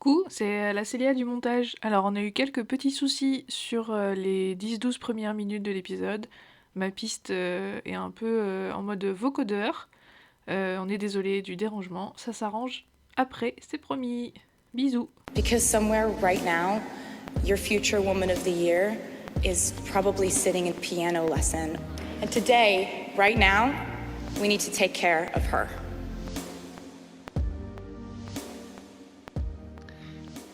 Coucou, c'est la Célia du montage. Alors, on a eu quelques petits soucis sur les 10-12 premières minutes de l'épisode. Ma piste est un peu en mode vocodeur. On est désolé du dérangement, ça s'arrange après, c'est promis. Bisous. Because somewhere right now, your future woman of the year is probably sitting in piano lesson. And today, right now, we need to take care of her.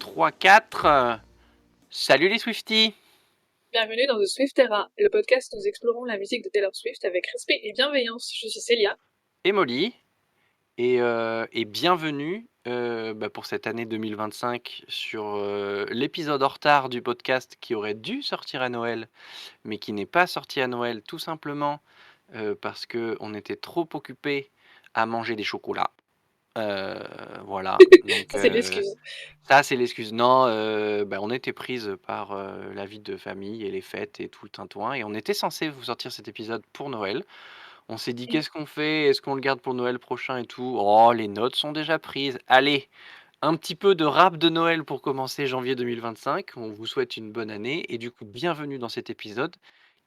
3, 4. Salut les Swifties. Bienvenue dans The Swift Era, le podcast où nous explorons la musique de Taylor Swift avec respect et bienveillance. Je suis Célia. Et Molly. Et bienvenue pour cette année 2025 sur l'épisode en retard du podcast qui aurait dû sortir à Noël, mais qui n'est pas sorti à Noël tout simplement parce qu'on était trop occupés à manger des chocolats. Voilà. Donc, Ça, c'est l'excuse. Ça, c'est l'excuse. Non, on était prise par la vie de famille et les fêtes et tout le tintouin, et on était censé vous sortir cet épisode pour Noël. On s'est dit: «Qu'est-ce qu'on fait? Est-ce qu'on le garde pour Noël prochain et tout?» Oh, les notes sont déjà prises. Allez, un petit peu de rap de Noël pour commencer janvier 2025. On vous souhaite une bonne année et du coup, bienvenue dans cet épisode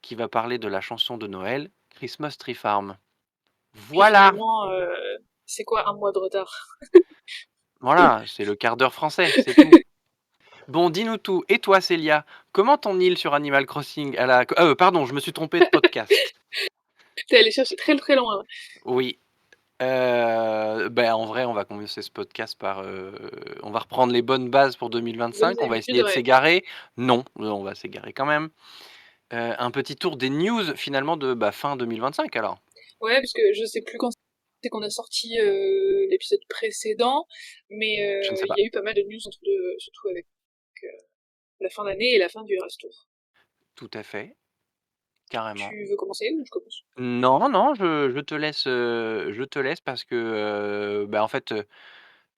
qui va parler de la chanson de Noël, Christmas Tree Farm. Puis Voilà! finalement, c'est quoi un mois de retard? Voilà, c'est le quart d'heure français, c'est tout. Bon, dis-nous tout. Et toi, Célia, comment ton île sur Animal Crossing à la... pardon, je me suis trompé de podcast. T'es allé chercher très très loin. Hein. Oui. En vrai, on va commencer ce podcast par... on va reprendre les bonnes bases pour Bonnes 2025. On va habitudes, essayer de ouais. s'égarer. Non, on va s'égarer quand même. Un petit tour des news, finalement, de fin 2025, alors. Ouais, parce que je sais plus quand c'est qu'on a sorti l'épisode précédent, mais Je ne sais il pas. y a eu pas mal de news, surtout avec euh, la fin d'année et la fin du Eras Tour. Tout à fait. Carrément. Tu veux commencer ou je commence? Non, non, je te laisse parce que, en fait,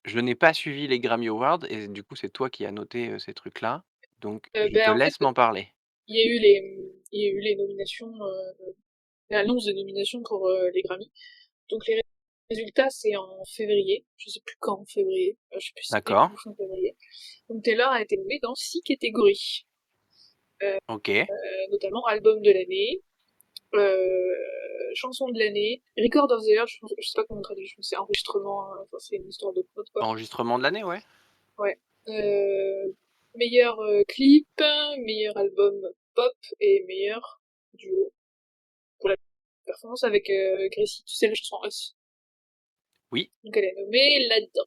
je n'ai pas suivi les Grammy Awards et du coup, c'est toi qui as noté, ces trucs-là. Donc je te En fait, laisse m'en parler. il y a eu les nominations, l'annonce des nominations pour les Grammy. Donc les résultats, c'est en février. Je sais plus quand en février. Je sais plus si c'était D'accord. début ou fin février. Donc Taylor a été nommée dans 6 catégories. OK. Notamment album de l'année, chanson de l'année, record of the year, je sais pas comment on traduit, je pense que c'est enregistrement, enfin c'est une histoire de prod quoi. Enregistrement de l'année, ouais. Ouais. Meilleur clip, meilleur album pop et meilleur duo pour la performance avec Gracie, tu sais la chanson Us. Oui. Donc elle est nommée là-dedans.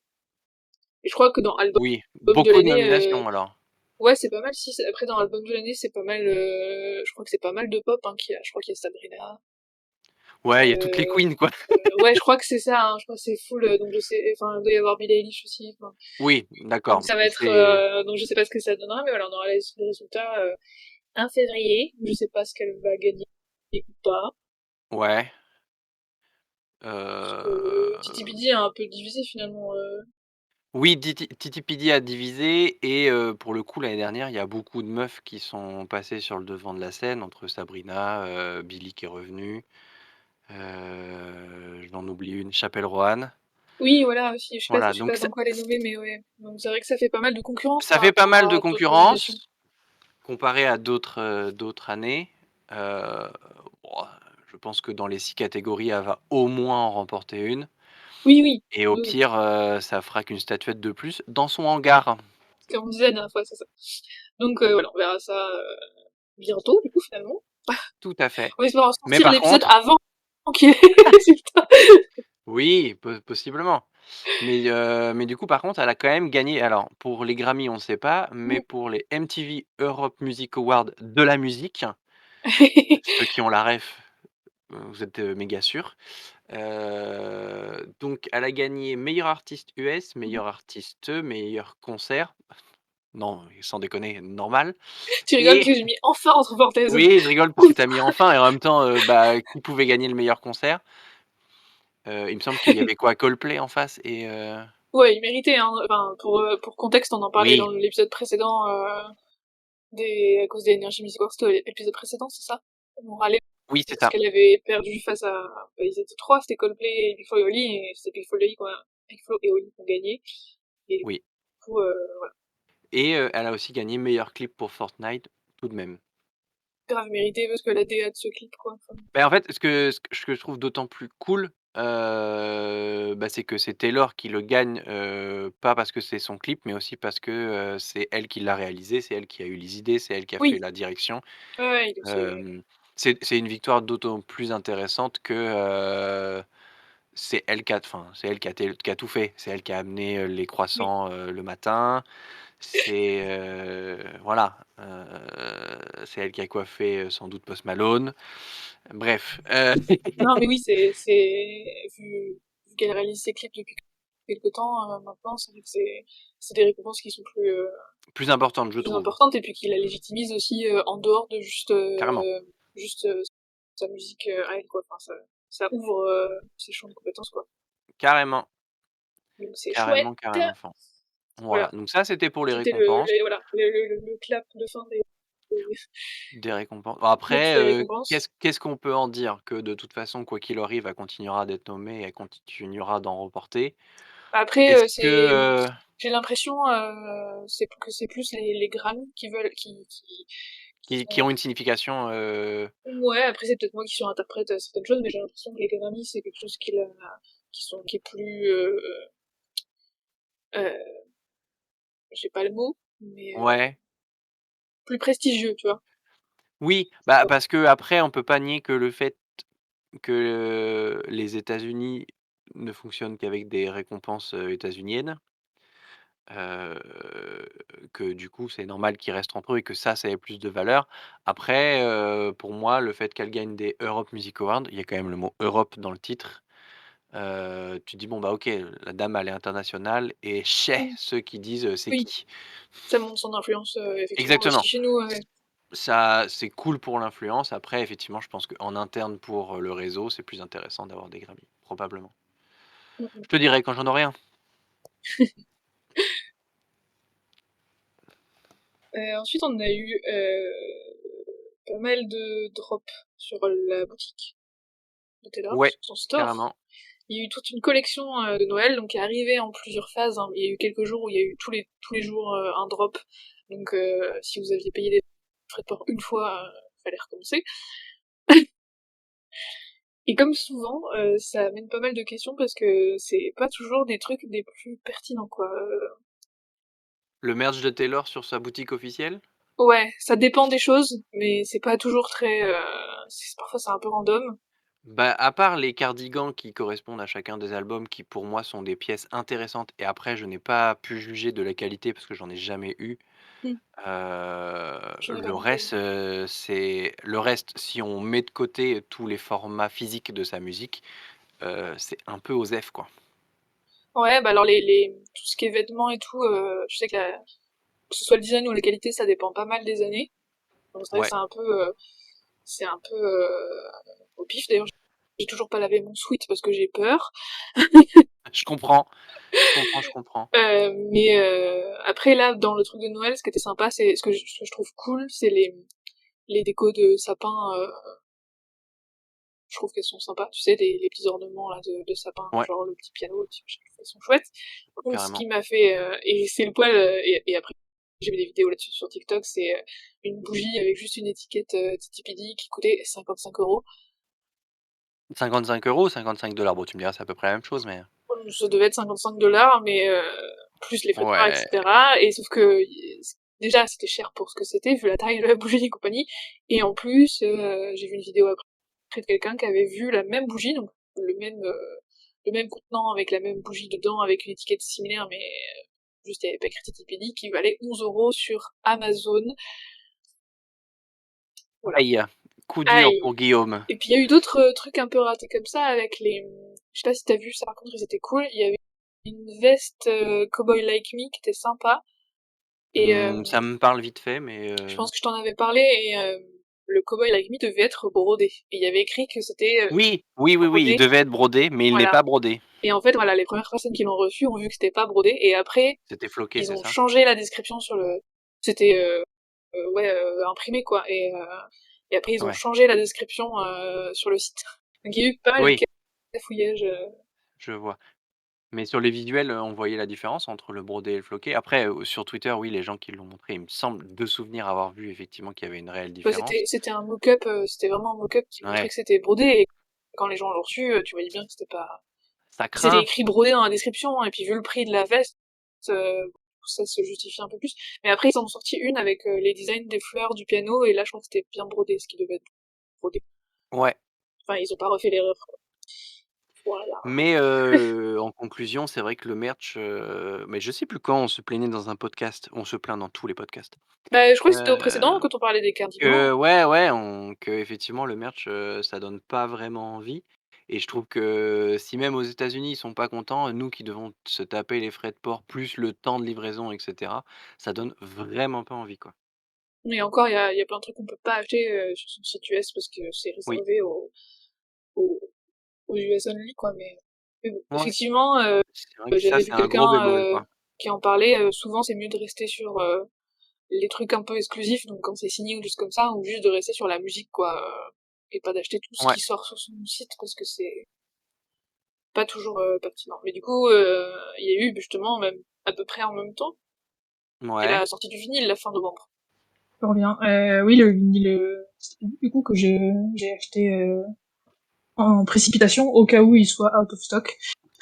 Et je crois que dans album Oui, de beaucoup de l'année, nominations alors. ouais c'est pas mal. Si après dans album de l'année c'est pas mal, je crois que c'est pas mal de pop hein, je crois qu'il y a Sabrina. Ouais, il y a toutes les Euh, queens, quoi. ouais, je crois que c'est ça, hein, je crois que c'est full, donc je sais, enfin, il doit y avoir Billie Eilish aussi, enfin, Oui, donc d'accord. ça va être, C'est donc je sais pas ce que ça donnera, mais voilà, on aura les résultats 1 février, je sais pas ce qu'elle va gagner ou pas, ouais. parce que Titi Heu, Bidi a un peu divisé finalement, oui, Titi Pidi a divisé et pour le coup, l'année dernière, il y a beaucoup de meufs qui sont passées sur le devant de la scène, entre Sabrina, Billie qui est revenue, j'en oublie une, Chappell Roan. oui, voilà, aussi, Voilà, je sais pas donc dans quoi elle est nommée, mais ouais, donc c'est vrai que ça fait pas mal de concurrence ça par fait pas rapport mal de à d'autres nominations. concurrence comparé à d'autres années. Heu, bon, je pense que dans les 6 catégories, elle va au moins en remporter une Oui, oui, et au oui, oui, pire, ça fera qu'une statuette de plus dans son hangar. comme on disait la dernière fois, c'est ça. Donc voilà, on verra ça bientôt, du coup, finalement. Tout à fait. On espère Mais sortir par l'épisode contre avant qu'il y ait les résultats. oui, possiblement. Mais du coup, par contre, elle a quand même gagné alors pour les Grammy, on ne sait pas, mais pour les MTV Europe Music Awards de la musique, ceux qui ont la ref, vous êtes, méga sûrs. Donc elle a gagné meilleur artiste US, meilleur artiste, meilleur concert. Non, sans déconner, normal. Tu rigoles Et que j'ai mis enfin entre parenthèses. oui, je rigole parce que tu as mis enfin et en même temps, qui pouvait gagner le meilleur concert? Il me semble qu'il y avait quoi? Coldplay en face et Ouais, il méritait, hein. Enfin, pour contexte, on en parlait dans oui, l'épisode précédent, à cause des Energy Music Awards, c'était l'épisode précédent, c'est ça? On râlait oui, c'est parce ça. qu'elle avait perdu face à, ils étaient trois, c'était Coldplay et Big Flo et Oli, et c'était Big Flo et Oli, Big Flo et Oli qui ont gagné. Et Oui. coup, voilà, Et elle a aussi gagné meilleur clip pour Fortnite, tout de même. grave mérité parce que la DA de ce clip, quoi. Enfin, Beh, en fait, ce que je trouve d'autant plus cool, bah, c'est que c'est Taylor qui le gagne, pas parce que c'est son clip, mais aussi parce que, c'est elle qui l'a réalisé, c'est elle qui a eu les idées, c'est elle qui a fait oui, la direction. ouais, ouais, donc Hem, c'est une victoire d'autant plus intéressante que, c'est elle qui a tout fait. C'est elle qui a amené, les oui. croissants, le matin. C'est, voilà, c'est elle qui a coiffé, sans doute Post Malone. Bref, Non, mais oui, c'est vu qu'elle réalise ses clips depuis quelque temps, maintenant, c'est vrai que c'est des récompenses qui sont plus importante, je plus trouve, importantes et puis qui la légitimisent aussi, en dehors de carrément, juste, sa musique, à elle, quoi. Enfin, ça ouvre, ses champs de compétences, quoi. carrément, Donc c'est chouette. carrément, carrément fort. Voilà, Voilà, donc ça, c'était pour les c'était récompenses. voilà, le clap de fin Des récompenses. Bon de toutes après, les récompenses. qu'est-ce qu'on peut en dire? Que de toute façon, quoi qu'il arrive, elle continuera d'être nommée, elle continuera d'en remporter. Après, Est-ce c'est que, j'ai l'impression, c'est plus les Grammy qui veulent qui qui sont ont une signification, ouais, après c'est peut-être moi qui surinterprète, certaines choses, mais j'ai l'impression que les Grammy, c'est quelque chose qui est plus, heu, j'ai pas le mot, mais, ouais. plus prestigieux, tu vois? Oui, bah, parce qu'après on peut pas nier que le fait que les États-Unis ne fonctionnent qu'avec des récompenses, états-uniennes, que du coup, c'est normal qu'ils restent entre eux et que ça ait plus de valeur. Après, pour moi, le fait qu'elle gagne des Europe Music Awards, il y a quand même le mot Europe dans le titre, tu te dis: «Bon, bah, OK, la dame, elle est internationale» et Mmh. ceux qui disent, «C'est Oui, qui?» ça montre son influence, effectivement aussi Exactement. chez nous, ouais. Ça, c'est cool pour l'influence. Après, effectivement, je pense qu'en interne pour, le réseau, c'est plus intéressant d'avoir des Grammys, probablement. Mmh mh. Je te dirai quand j'en aurai un. Ensuite on a eu, pas mal de drops sur la boutique de Taylor, Ouais, sur son store. carrément. Il y a eu toute une collection, de Noël, donc qui est arrivée en plusieurs phases, hein. Il y a eu quelques jours où il y a eu tous les jours, un drop. Donc si vous aviez payé des frais de port une fois, fallait recommencer. Et comme souvent, ça amène pas mal de questions parce que c'est pas toujours des trucs des plus pertinents, quoi. Le merch de Taylor sur sa boutique officielle? Ouais, ça dépend des choses, mais c'est pas toujours très, parfois c'est un peu random. Bah, à part les cardigans qui correspondent à chacun des albums, qui pour moi sont des pièces intéressantes et après je n'ai pas pu juger de la qualité parce que j'en ai jamais eu. Mmh, j'en ai pas Le non plus. reste, si on met de côté tous les formats physiques de sa musique, c'est un peu osef, quoi. Ouais, bah alors tout ce qui est vêtements et tout, je sais que ce soit le design ou la qualité, ça dépend pas mal des années. Donc c'est vrai que Ouais, c'est un peu au pif. D'ailleurs, j'ai toujours pas lavé mon sweat parce que j'ai peur. je comprends, je comprends, je comprends. Mais après là, dans le truc de Noël, ce qui était sympa, c'est ce que je trouve cool, c'est les décos de sapin. Je trouve qu'elles sont sympas. Tu sais, les petits ornements là de sapin, Ouais, genre le petit piano, le petit machin, elles sont chouettes. Par contre, ce carrément. qui m'a fait et c'est le poil et après j'ai vu des vidéos là-dessus sur TikTok, c'est une bougie avec juste une étiquette Titipidi qui coûtait 55 €. 55 €, 55 $. Bon, tu me diras, c'est à peu près la même chose, mais Ça devait être 55 $, mais plus les frais de port, ouais, etc. Et sauf que déjà c'était cher pour ce que c'était, vu la taille de la bougie et compagnie. Et en plus, j'ai vu une vidéo après de quelqu'un qui avait vu la même bougie, donc le même contenant avec la même bougie dedans, avec une étiquette similaire, mais juste il n'y avait pas écrit Titipedi, qui valait 11 € sur Amazon. Voilà. aïe, coup dur Aïe. pour Guillaume. Et puis il y a eu d'autres trucs un peu ratés comme ça avec je sais pas si t'as vu ça, par contre ils étaient cool. Il y avait une veste Cowboy Like Me qui était sympa. Et Ça me parle vite fait, mais je pense que je t'en avais parlé et le Cowboy Like Me devait être brodé. Et il y avait écrit que c'était oui, oui, oui, oui, il brodé. devait être brodé, mais il n'est Voilà. pas brodé. Et en fait, voilà, les premières personnes qui l'ont reçu ont vu que c'était pas brodé. Et après, C'était floqué, ils c'est ont ça? changé la description sur le. C'était ouais imprimé quoi. Et après ils ont Ouais, changé la description sur le site. Donc il y a eu pas mal de oui, cafouillages. je vois. Mais sur les visuels, on voyait la différence entre le brodé et le floqué. Après, sur Twitter, oui, les gens qui l'ont montré, il me semble de souvenir avoir vu effectivement qu'il y avait une réelle Bah, différence. c'était un mock-up, c'était vraiment un mock-up qui montrait Ouais, que c'était brodé, et quand les gens l'ont reçu, tu voyais bien que c'était pas... ça C'était craint. écrit brodé dans la description, et puis vu le prix de la veste, euh, ça se justifie un peu plus. Mais après, ils en ont sorti une avec les designs des fleurs, du piano, et là, je crois que c'était bien brodé, ce qui devait être brodé. Ouais. Enfin, ils ont pas refait l'erreur, quoi. Voilà. Mais en conclusion, c'est vrai que le merch, mais je sais plus quand on se plaignait dans un podcast, on se plaint dans tous les podcasts, Bah, je crois que c'était au heu, précédent, quand on parlait des cardigans. que ouais, qu'effectivement le merch, ça donne pas vraiment envie et je trouve que si même aux États-Unis, ils sont pas contents, nous qui devons se taper les frais de port, plus le temps de livraison et cetera, ça donne vraiment pas envie, quoi. Mais encore, y a plein de trucs qu'on peut pas acheter sur son site US parce que c'est Oui, réservé aux, aux US only, quoi. Mais bon, ouais, effectivement, c'est vrai que ça, j'avais vu c'est un gros quelqu'un bémol, quoi. qui en parlait. Souvent, c'est mieux de rester sur les trucs un peu exclusifs, donc quand c'est signé ou juste comme ça, ou juste de rester sur la musique, quoi, et pas d'acheter tout ce Ouais, qui sort sur son site parce que c'est pas toujours pertinent. Mais du coup, il y a eu justement, même à peu près en même temps, et ouais. la sortie du vinyle la fin novembre. Fort bien. Oui, le vinyle, du coup, que j'ai acheté en précipitation, au cas où il soit out of stock.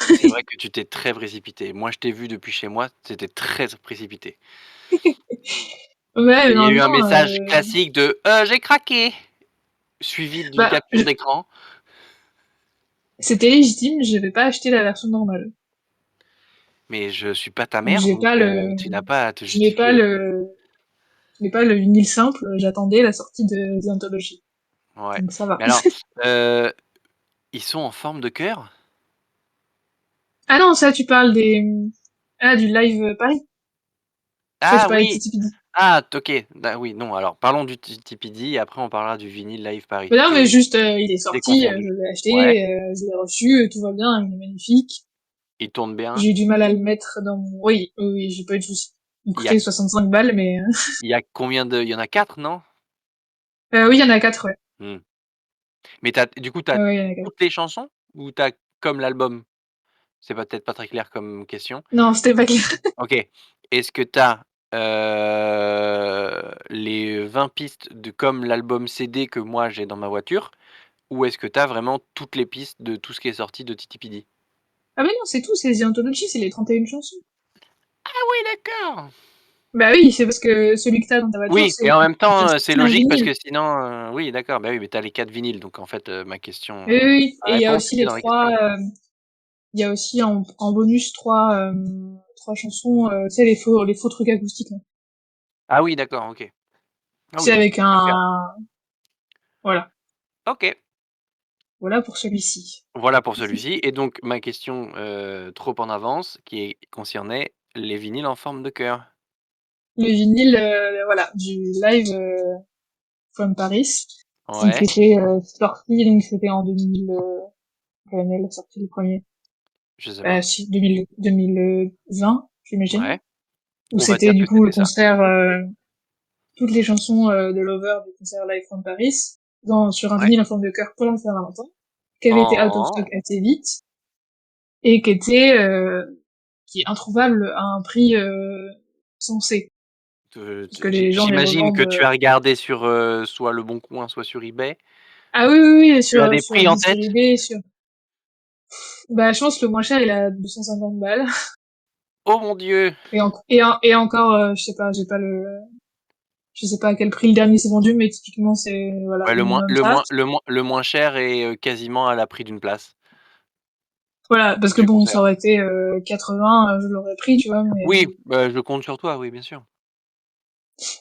C'est vrai que tu t'es très précipité. Moi, je t'ai vu depuis chez moi, tu étais très précipité. Ouais, Et il mais y en a même eu un temps, message classique de «J'ai craqué!» suivi d'une bah, capture d'écran. c'était légitime, je vais pas acheter la version normale. Mais je suis pas ta Donc mère, donc tu n'as pas à te je n'ai justifier pas là-dessus. je n'ai pas le vinyle simple, j'attendais la sortie de The Anthology. Ouais. Donc ça va. Mais alors, heu, ils sont en forme de cœur? Ah non, ça, tu parles du live Paris. Ça, tu Ah parlais de oui! Titi Pidi. Ah OK, oui, non, alors parlons du TPD et après on parlera du vinyle Live Paris. Mais non, mais juste, il est J'ai sorti, confondu. je l'ai Ouais, acheté, je l'ai reçu, tout va bien, il est magnifique. il tourne bien. J'ai eu du mal à le mettre dans mon... Oui, oui, oui, j'ai pas eu de soucis. Il Il y a coûtait 65 balles, mais... il y a combien de il y en a 4, non? Oui, il y en a 4, ouais. Mmh. Mais tu as Ouais, il y en a 4. toutes les chansons ou tu as comme l'album? C'est peut-être pas très clair comme question. Non, c'était pas clair. OK. Est-ce que tu as, les 20 pistes de comme l'album CD que moi j'ai dans ma voiture? Ou est-ce que tu as vraiment toutes les pistes de tout ce qui est sorti de Titi Pidi? Ah mais non, c'est tout, c'est The Anthology, c'est les 31 chansons. Ah oui, d'accord! Bah oui, c'est parce que celui que t'as dans ta voiture, Oui, c'est et en même il t'a temps, c'est sorti un logique parce vinyle. que sinon, oui d'accord, bah oui, mais tu as les 4 vinyles donc en fait, ma question, Oui, oui, oui. la Et il y a réponse aussi était les dans la question. il y a aussi en bonus trois chansons, tu sais, les faux trucs acoustiques, là. Ah oui, d'accord, OK. Ah oui, C'est donc avec tu peux faire. voilà. OK. Voilà pour celui-ci. Voilà pour celui-ci et donc ma question, trop en avance concernait les vinyles en forme de cœur. Le vinyle, voilà, du live from Paris. Donc Ouais, c'était sorti, donc c'était en 2000, quelle année la sortie du premier? je sais pas. Si, 2020, j'imagine. Ouais, Où on va c'était dire du que coup le c'était ça. concert, toutes les chansons de Lover du concert Live from Paris, sur un Ouais. vinyle en forme de cœur pour la Saint-Valentin, qui avait été out of stock Oh! assez vite, et qui est introuvable à un prix sensé, parce que les gens les J'imagine que revendent. tu as regardé sur, soit Le Bon Coin, soit sur eBay. Ah oui, oui, oui, Tu as des sur prix en des sur tête? eBay, bah, je pense que le moins cher, il a 250 balles. Oh mon Dieu! Et encore, je sais pas à quel prix le dernier s'est vendu, mais typiquement, c'est, voilà, Ouais, minimum ça. le moins cher est, quasiment à la prix d'une place Voilà, parce que du bon, ça concert. aurait été 80, je l'aurais pris, tu vois, Oui, bah, je compte sur toi, oui, bien sûr.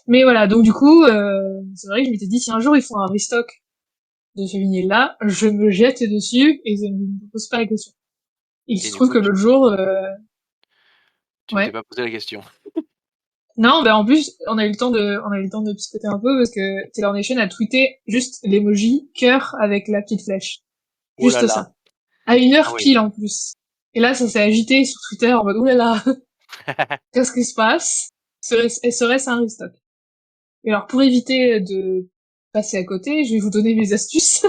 mais voilà, donc du coup, c'est vrai que je m'étais dit, si un jour ils font un restock de ce vinyle-là, je me jette dessus et je ne me pose pas la question. Il Et se du trouve coup, que l'autre jour, tu ne t'es ouais. pas posé la question. Non, bah en plus, on a eu le temps de psychoter un peu parce que Taylor Nation a tweeté juste l'emoji cœur avec la petite flèche. Oh là Juste là. ça. À une Ah heure oui. pile en plus. Et là, ça s'est agité sur Twitter en mode, oulala, qu'est-ce qui se passe? Serait-ce un restock? Et alors, pour éviter de passer à côté, je vais vous donner mes astuces.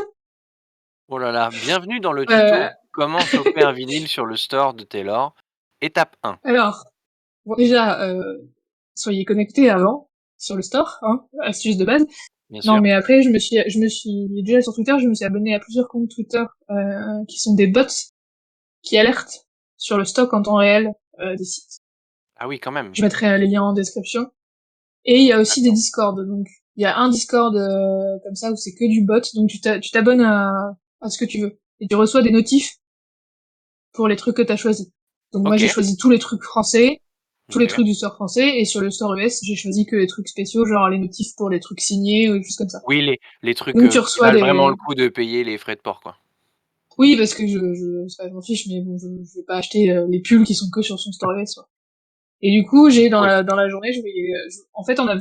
Oh là là. Bienvenue dans le Euh, tuto Comment choper un vinyle sur le store de Taylor? Étape 1. Alors, bon, déjà, soyez connectés avant sur le store, hein, astuce de base. Bien Non, sûr. mais après, je me suis déjà sur Twitter, je me suis abonné à plusieurs comptes Twitter qui sont des bots qui alertent sur le stock en temps réel des sites. Ah oui, quand même. Je mettrai les liens en description. Et il y a aussi des D'accord. Discord. Donc, il y a un Discord comme ça où c'est que du bot. Donc, tu t'abonnes à ce que tu veux. Et tu reçois des notifs pour les trucs que t'as choisis. Donc, moi, j'ai OK, choisi tous les trucs français, tous les OK. trucs du store français. Et sur le store US, j'ai choisi que les trucs spéciaux, genre les notifs pour les trucs signés ou des choses comme ça. Oui, les trucs, Donc, tu qui reçois valent vraiment le des... coup de payer les frais de port, quoi. Oui, parce que c'est pas, je m'en fiche, mais bon, je vais pas acheter les pulls qui sont que sur son store US, quoi. Et du coup, j'ai Oui. dans la journée, en fait, on a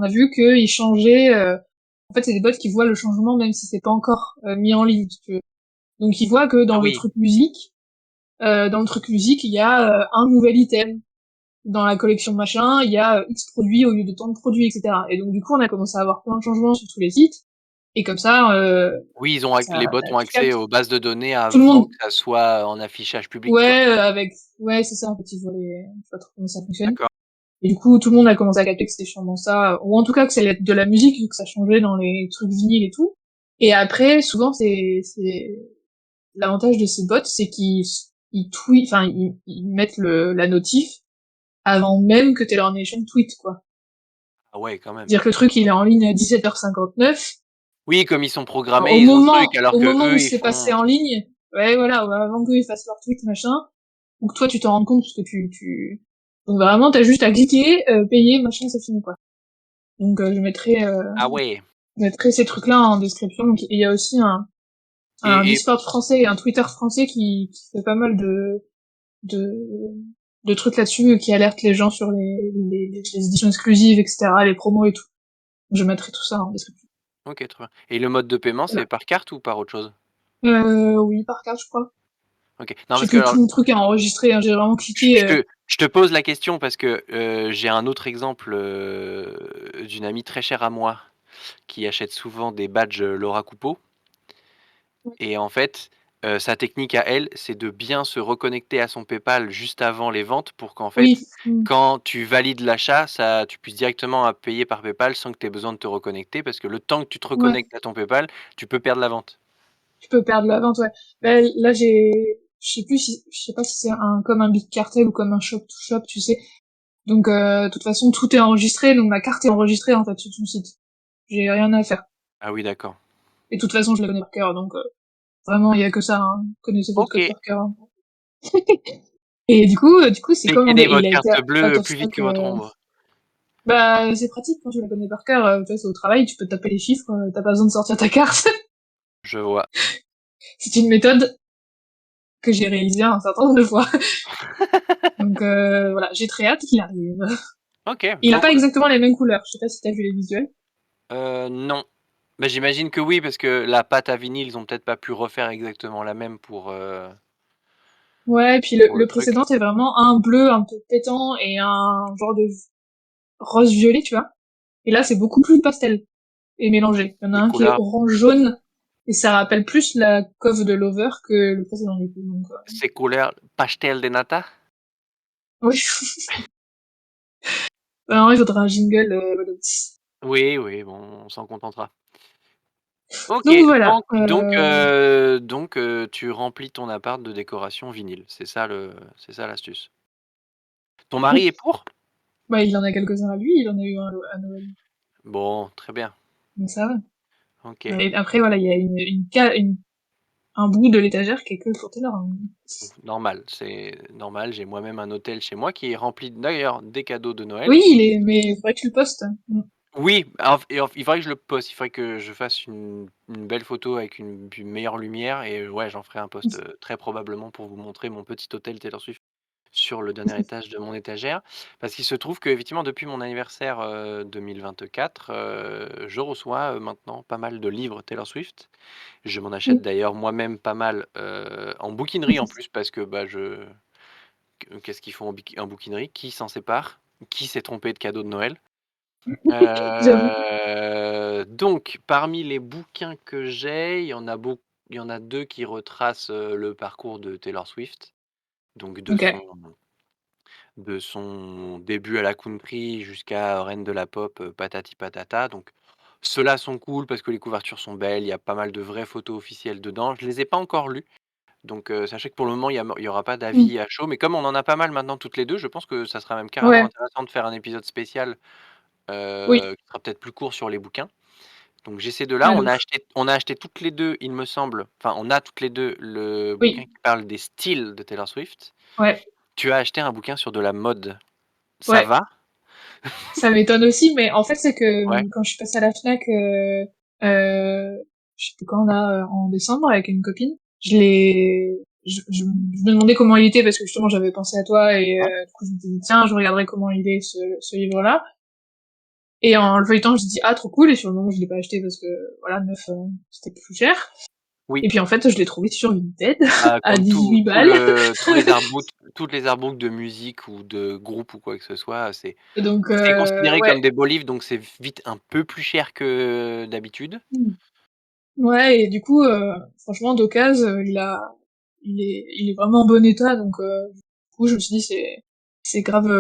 vu qu'ils changeaient. En fait, c'est des bots qui voient le changement même si c'est pas encore mis en ligne, si tu veux. Donc, ils voient que Ah oui. dans le truc musique, il y a un nouvel item. Dans la collection machin, il y a X produits au lieu de tant de produits, etc. Et donc, du coup, on a commencé à avoir plein de changements sur tous les sites. Et comme ça, Oui, ils ont ac les bots ont tu accès captes. aux bases de données Tout le avant monde, que ça soit en affichage public, quoi. ouais, ouais, c'est ça. En fait, je sais pas trop comment ça fonctionne. D'accord. Et du coup, tout le monde a commencé à capter que c'était sûrement ça, ou en tout cas que c'est de la musique, vu que ça changeait dans les trucs vinyles et tout. Et après, souvent, l'avantage de ces bots, c'est enfin, ils mettent la notif avant même que Taylor Nation tweet, quoi. Ah ouais, quand même. C'est-à-dire que le truc, il est en ligne à 17h59. Oui, comme ils sont Enfin, programmés, ils ont le truc, alors au que moment où eux, ils c'est passé font en ligne, ouais, voilà, ouais, avant qu'eux ils fassent leur tweet, machin, ou que toi tu t'en rendes compte parce que donc vraiment, t'as juste à cliquer, payer, machin, c'est fini, quoi. Donc, ah ouais. je mettrai ces trucs-là en description. Donc, il y a aussi un Et Discord français et un Twitter français qui fait pas mal de, de trucs là-dessus, qui alertent les gens sur les éditions exclusives, etc., les promos et tout. Je mettrai tout ça en description. OK, très bien. Et le mode de paiement, c'est Voilà. par carte ou par autre chose? Oui, par carte, je crois. OK. Non, Je sais parce que que alors, tout mon truc est enregistré, hein, j'ai vraiment je cliqué. te je te pose la question parce que, j'ai un autre exemple, d'une amie très chère à moi qui achète souvent des badges, Laura Coupeau. Et en fait, sa technique à elle, c'est de bien se reconnecter à son PayPal juste avant les ventes pour qu'en fait, Oui, mm, quand tu valides l'achat, ça tu puisses directement à payer par PayPal sans que tu aies besoin de te reconnecter parce que le temps que tu te ouais, reconnectes à ton PayPal, tu peux perdre la vente. tu peux perdre la vente, ouais. Là, je sais pas si c'est comme un Big Cartel ou comme un Shop to Shop, tu sais. Donc, de toute façon, tout est enregistré, donc ma carte est enregistrée, en fait, sur son site. J'ai rien à faire. Ah oui, d'accord. Et de toute façon, je la connais par cœur, donc vraiment, il y a que ça, hein. Connaissez votre code OK. par cœur, hein. Et du coup, c'est commandé. Dégainez Et il votre a été carte bleue out of plus vite stock. que votre ombre. Bah, c'est pratique quand tu la connais par cœur. Tu vois, c'est au travail, tu peux taper les chiffres, t'as pas besoin de sortir ta carte. Je vois. C'est une méthode que j'ai réalisée un certain nombre de fois. Donc voilà, j'ai très hâte qu'il arrive. OK, Il a bon, pas exactement les mêmes couleurs. Je sais pas si t'as vu les visuels. non. Bah, j'imagine que oui parce que la pâte à vinyle, ils ont peut-être pas pu refaire exactement la même Ouais, et puis pour le le truc. précédent, c'est vraiment un bleu un peu pétant et un genre de rose-violet, tu vois. Et là, c'est beaucoup plus pastel et mélangé. Il y en a Les un qui est couleurs orange-jaune, et ça rappelle plus la cover de Lover que le précédent, du coup. Donc, ces couleurs pastel de nata? oui. Alors, il faudra un jingle. Oui, oui, bon, on s'en contentera. OK, Donc voilà. tu remplis ton appart de décoration vinyle. C'est ça l'astuce. Ton Oui. mari est pour? Bah, il en a quelques-uns à lui, il en a eu un à Noël. Bon, très bien. Donc ça va. OK, Et après, voilà, il y a un bout de l'étagère qui est que pour Taylor, hein. normal, c'est normal. J'ai moi-même un hôtel chez moi qui est rempli d'ailleurs des cadeaux de Noël. Oui, mais il faudrait que tu le postes. Mm. Oui, il faudrait que je le poste, il faudrait que je fasse une belle photo avec une meilleure lumière et ouais, j'en ferai un post, très probablement pour vous montrer mon petit hôtel Taylor Swift sur le dernier étage de mon étagère. Parce qu'il se trouve qu'effectivement depuis mon anniversaire, 2024, je reçois, maintenant pas mal de livres Taylor Swift. Je m'en achète Mm. d'ailleurs moi-même pas mal, en bouquinerie en plus parce que, bah, qu'est-ce qu'ils font en bouquinerie? Qui s'en sépare? Qui s'est trompé de cadeau de Noël? J'avoue. Donc parmi les bouquins que j'ai, il y en a beaucoup. il y en a 2 qui retracent, le parcours de Taylor Swift, donc OK. de son début à la country jusqu'à reine de la pop, patati patata, donc ceux-là sont cool parce que les couvertures sont belles, il y a pas mal de vraies photos officielles dedans. Je les ai pas encore lus, donc sachez que pour le moment, il y aura pas Mmh. d'avis à chaud, mais comme on en a pas mal maintenant toutes les 2, je pense que ça sera même carrément Ouais, intéressant de faire un épisode spécial, oui, qui sera peut-être plus court sur les bouquins. Donc j'ai ces 2-là, ouais, de ouf. on a acheté toutes les 2, il me semble, enfin on a toutes les 2 le bouquin Oui, qui parle des styles de Taylor Swift. ouais, Tu as acheté un bouquin sur de la mode. Ça ouais. va? Ça m'étonne aussi, mais en fait, c'est que Ouais, quand je suis passée à la Fnac, je sais plus quand là, en décembre, avec une copine, je me demandais comment il était parce que justement j'avais pensé à toi et ouais, du coup je me disais tiens, je regarderai comment il est ce livre-là. Et en le feuilletant, je dis ah trop cool et sur le moment je l'ai pas acheté parce que voilà neuf c'était plus cher. oui. Et puis en fait je l'ai trouvé sur Vinted Bah, à comme 18 balles. toutes les artbooks de musique ou de groupe ou quoi que ce soit, Donc c'est considéré ouais. comme des beaux livres, donc c'est vite un peu plus cher que d'habitude. Ouais, et du coup, franchement, d'occasion, il est vraiment en bon état, donc du coup, je me suis dit, c'est grave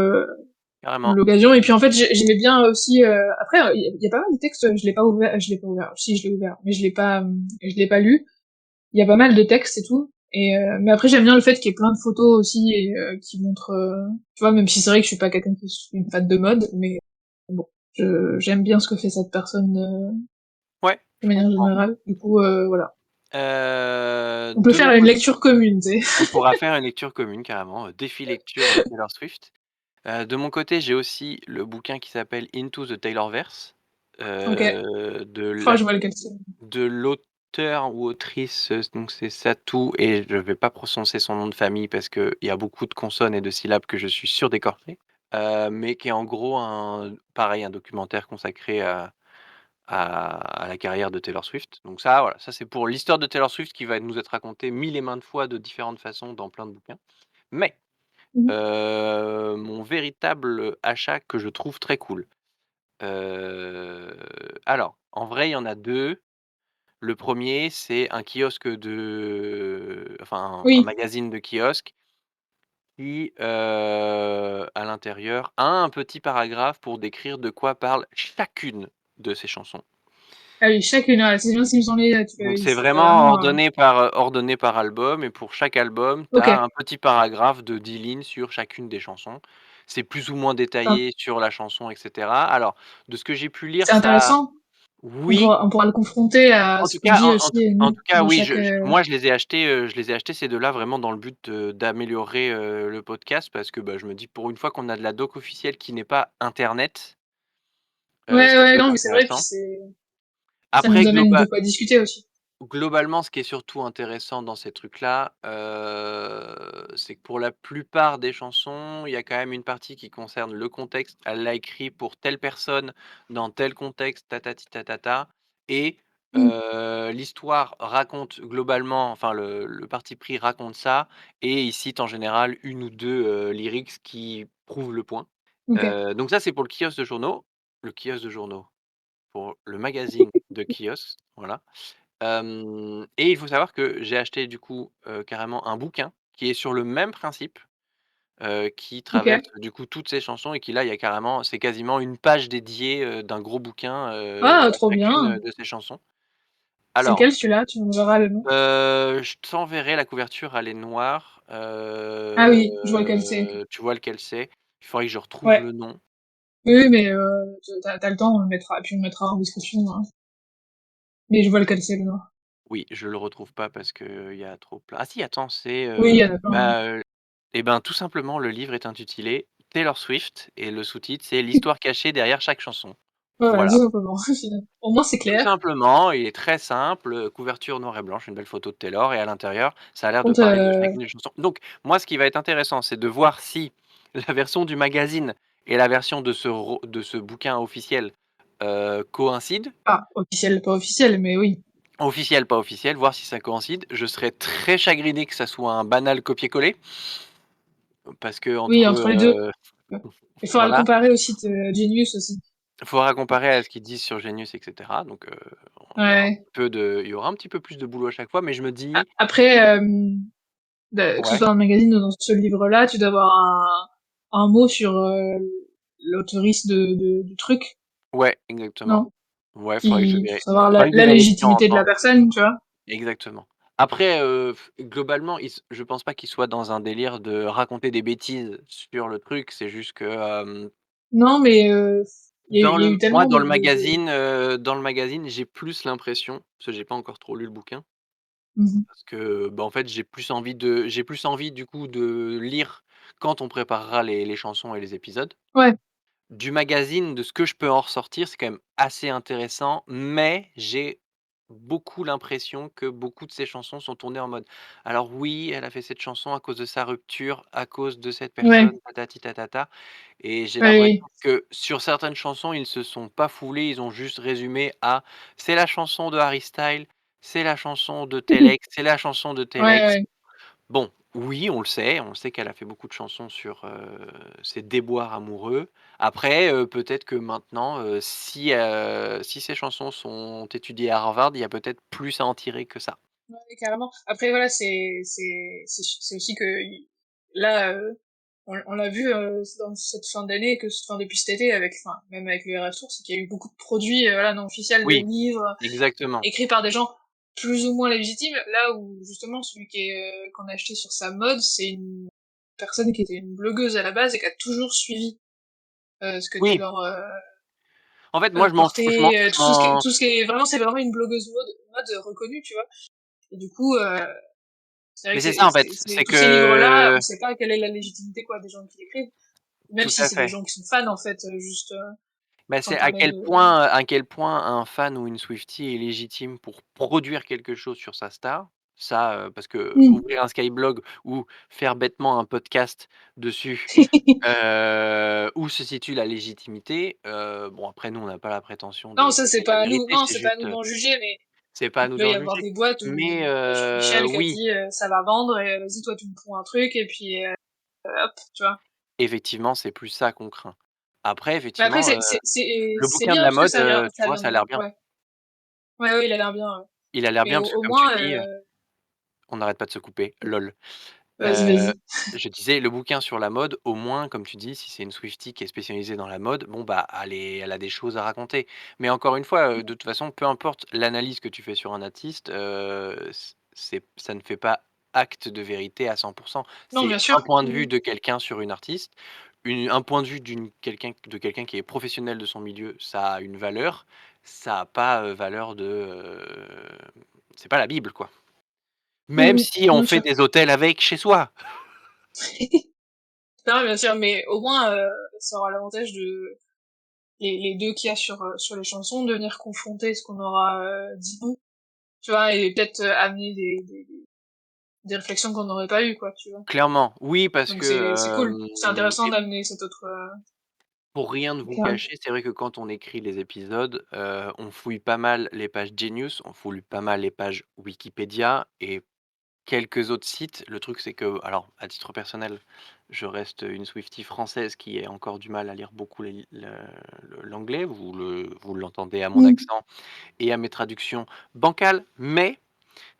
Carrément. l'occasion. Et puis en fait, j'aimais bien aussi. Après, il y a pas mal de textes, je l'ai pas ouvert. Si, je l'ai ouvert, mais je l'ai pas lu. Il y a pas mal de textes et tout. Et mais après, j'aime bien le fait qu'il y ait plein de photos aussi et qui montrent, tu vois, même si c'est vrai que je suis pas quelqu'un qui est une fan de mode, mais bon, j'aime bien ce que fait cette personne Ouais, de je manière comprends. générale. Du coup, voilà. On peut De mon faire une côté, lecture commune, tu sais. on pourra faire une lecture commune carrément, défi lecture, Taylor Swift. De mon côté, j'ai aussi le bouquin qui s'appelle Into the Taylorverse, Ok. de Oh, la je vois lequel c'est. de l'auteur ou autrice, donc c'est Satou et je vais pas prononcer son nom de famille parce qu'il y a beaucoup de consonnes et de syllabes que je suis sûr d'écorcher, mais qui est en gros un documentaire consacré à la carrière de Taylor Swift. Donc ça, voilà, ça c'est pour l'histoire de Taylor Swift qui va nous être racontée mille et maintes fois de différentes façons dans plein de bouquins. Mais, Mhm. mon véritable achat que je trouve très cool, alors en vrai, il y en a 2. Le premier, c'est un kiosque enfin un Oui. magazine de kiosque qui, à l'intérieur, a un petit paragraphe pour décrire de quoi parle chacune de ses chansons. Ah oui, chacune, c'est bien s'ils sont les, tu Donc l'avais dit, c'est c'était vraiment vraiment, ordonné par album et pour chaque album, tu ok. as un petit paragraphe de 10 lignes sur chacune des chansons. C'est plus ou moins Enfin, détaillé sur la chanson et cetera. Alors, de ce que j'ai pu lire, c'est ça intéressant. oui, On pourra le confronter à ce qu'on dit aussi, en nous, tout cas, dans oui, chaque, moi je les ai achetés ces 2 là vraiment dans le but, d'améliorer, le podcast parce que, bah, je me dis pour une fois qu'on a de la doc officielle qui n'est pas internet, ouais, ça ouais, peut être non, mais c'est vrai, puis intéressant. ça nous Après amène de quoi discuter aussi. globalement, ce qui est surtout intéressant dans ces trucs-là, c'est que pour la plupart des chansons, il y a quand même une partie qui concerne le contexte. Elle l'a écrit pour telle personne, dans tel contexte, tatati tatata et Mm. l'histoire raconte globalement enfin le parti pris raconte ça et il cite en général une ou 2 lyrics qui prouvent le point. Ok, Donc ça, c'est pour le kiosque de journaux, pour le magazine de kiosque, voilà. Et il faut savoir que j'ai acheté du coup, carrément un bouquin qui est sur le même principe, qui ok. traverse du coup toutes ces chansons et qui là, il y a carrément c'est quasiment une page dédiée, d'un gros bouquin, Ah, à trop chacune, bien. de ces chansons. C'est Alors, lequel celui-là? Tu me verras le nom. je t'enverrai la couverture, elle est noire, Ah oui, je vois lequel c'est. tu vois lequel c'est. Il faudrait que je retrouve Ouais. le nom. Oui, oui, mais t'as le temps, on le mettra, puis on le mettra en description, hein. Mais je vois lequel c'est, le noir. Oui, je le retrouve pas parce qu'il y a trop plein ah si, attends, c'est, Oui, il y en a plein, hein. et ben, tout simplement, le livre est intitulé Taylor Swift et le sous-titre, c'est «L'histoire cachée derrière chaque chanson». Voilà, Voilà, tout simplement. Au moins, c'est tout clair. simplement, il est très simple, couverture noir et blanche, une belle photo de Taylor et à l'intérieur, ça a l'air de Contre, parler de chacune des chansons. Donc moi, ce qui va être intéressant, c'est de voir si la version du magazine et la version de ce bouquin officiel, coïncident. ah, officiel, pas officiel, mais oui. Officiel, pas officiel, voir si ça coïncide. Je serais très chagriné que ça soit un banal copier-coller, parce Oui, qu'entre, entre les deux. Il faudra le voilà. comparer au site Genius aussi. Faudra comparer à ce qu'ils disent sur Genius et cetera, donc Ouais. il y aura un petit peu plus de boulot à chaque fois, mais je me dis Après, que ce ouais, soit dans le magazine ou dans ce livre-là, tu dois avoir un mot sur l'autoriste du truc, ouais, exactement. non? Ouais, Faut savoir faudrait que je la vérifie en légitimité de la temps personne, tu vois. exactement. Après, globalement, je pense pas qu'ils soient dans un délire de raconter des bêtises sur le truc, c'est juste que, Non, mais il y a eu moi tellement de... dans le magazine, j'ai plus l'impression, parce que j'ai pas encore trop lu le bouquin, Mhm. parce que, bah, en fait, j'ai plus envie du coup de lire quand on préparera les chansons et les épisodes. Ouais, Du magazine, de ce que je peux en ressortir, c'est quand même assez intéressant, mais j'ai beaucoup l'impression que beaucoup de ces chansons sont tournées en mode: «Alors oui, elle a fait cette chanson à cause de sa rupture, à cause de cette ouais, personne, patati patata» et j'ai ouais, l'impression que sur certaines chansons, ils se sont pas foulés, ils ont juste résumé à: «C'est la chanson de Harry Styles, c'est la chanson de tel ouais, ex, c'est la chanson de tel ex». ouais. Bon, oui, on le sait qu'elle a fait beaucoup de chansons sur, ses déboires amoureux. Après, peut-être que maintenant, si ces chansons sont étudiées à Harvard, il y a peut-être plus à en tirer que ça. Ouais, carrément. Après, voilà, c'est aussi que là, on l'a vu dans cette fin d'année, enfin, depuis cet été, enfin, même avec le RF Tour, c'est qu'il y a eu beaucoup de produits voilà, non officiels, de Oui, livres, exactement. écrits par des gens plus ou moins légitimes. Là où, justement, celui qu'on a acheté sur sa mode, c'est une personne qui était une blogueuse à la base et qui a toujours suivi ce que Oui, Taylor en fait, moi, portait, je m'en tout ce qui est vraiment, c'est vraiment une blogueuse mode reconnue, tu vois. Et du coup, c'est vrai mais que c'est ça, en fait, c'est tous ces livres-là, que on sait pas quelle est la légitimité quoi des gens qui l'écrivent, même tout si à c'est des fait. gens qui sont fans en fait, juste Bah, c'est quand on aime. à quel point un fan ou une Swiftie est légitime pour produire quelque chose sur sa star. Ça, parce que Mm. ouvrir un Skyblog ou faire bêtement un podcast dessus, où se situe la légitimité? Bon après nous on n'a pas la prétention Non, de ça c'est donner la pas à nous, vérité, non, c'est c'est pas à juste, nous d'en juger, mais c'est pas à il nous peut y d'en avoir juger. des boîtes Mais où il y a Michel qui a oui, dit ça va vendre et vas-y toi tu me prends un truc et puis hop, tu vois. effectivement, c'est plus ça qu'on craint. Après Mais après effectivement, c'est le c'est bouquin de bien la parce que mode, tu ça vois, vient ça a de, l'air bien. ouais, ouais, ouais, il a l'air bien, ouais. Il a l'air Mais bien parce que au comme tu moins dis, on n'arrête pas de se couper, lol. vas-y, Heu, vas-y. je disais le bouquin sur la mode, au moins, comme tu dis, si c'est une Swiftie qui est spécialisée dans la mode, bon, bah, elle a des choses à raconter. Mais encore une fois, de toute façon, peu importe l'analyse que tu fais sur un artiste, ça ne fait pas acte de vérité à 100. Non, C'est bien un sûr. point de vue de quelqu'un sur une artiste, un point de vue quelqu'un qui est professionnel de son milieu, ça a une valeur, ça a pas, valeur de, c'est pas la Bible, quoi. Même si on Bien fait sûr. des hôtels avec chez soi. Non, bien sûr, mais au moins, ça aura l'avantage de les deux qu'il y a sur les chansons, de venir confronter ce qu'on aura dit nous, tu vois, et peut-être amener des réflexions qu'on n'aurait pas eues, quoi, tu vois. Clairement, oui, parce Donc que, c'est cool. C'est intéressant et d'amener cet autre pour rien ne vous éclairage. cacher, c'est vrai que quand on écrit les épisodes, on fouille pas mal les pages Genius, on fouille pas mal les pages Wikipédia et quelques autres sites. Le truc, c'est que alors, à titre personnel, je reste une Swiftie française qui a encore du mal à lire beaucoup l'anglais. Vous l'entendez à mon Mm. accent et à mes traductions bancales, mais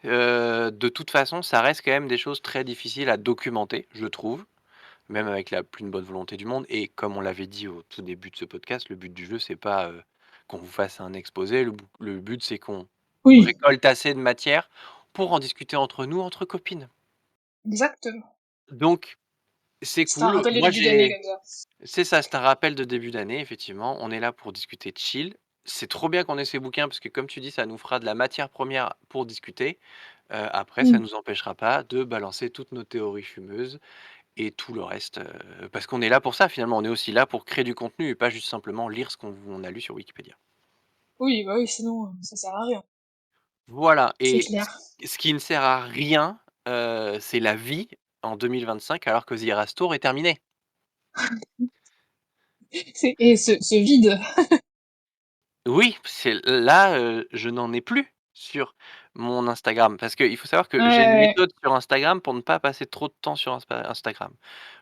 de toute façon, ça reste quand même des choses très difficiles à documenter, je trouve. Même avec la plus bonne volonté du monde et comme on l'avait dit au tout début de ce podcast, le but du jeu, c'est pas, qu'on vous fasse un exposé. Le but, c'est qu'on Oui, récolte assez de matière pour en discuter entre nous, entre copines. exactement. Donc c'est C'est un cool. rappel de Moi, début d'année, j'ai comme ça. c'est ça, c'est un rappel de début d'année, effectivement. On est là pour discuter chill. C'est trop bien qu'on ait ces bouquins parce que comme tu dis, ça nous fera de la matière première pour discuter. Après, ça Mm. nous empêchera pas de balancer toutes nos théories fumeuses et tout le reste, parce qu'on est là pour ça finalement, on est aussi là pour créer du contenu et pas juste simplement lire ce qu'on a lu sur Wikipédia. Oui, bah oui, sinon, ça sert à rien. Voilà C'est et clair. ce qui ne sert à rien, c'est la vie en 2025 alors que The Eras Tour est terminé. Et ce vide. Oui, c'est là, je n'en ai plus. sur mon Instagram. Parce qu'il faut savoir que Ouais, j'ai une ouais, méthode sur Instagram pour ne pas passer trop de temps sur Instagram.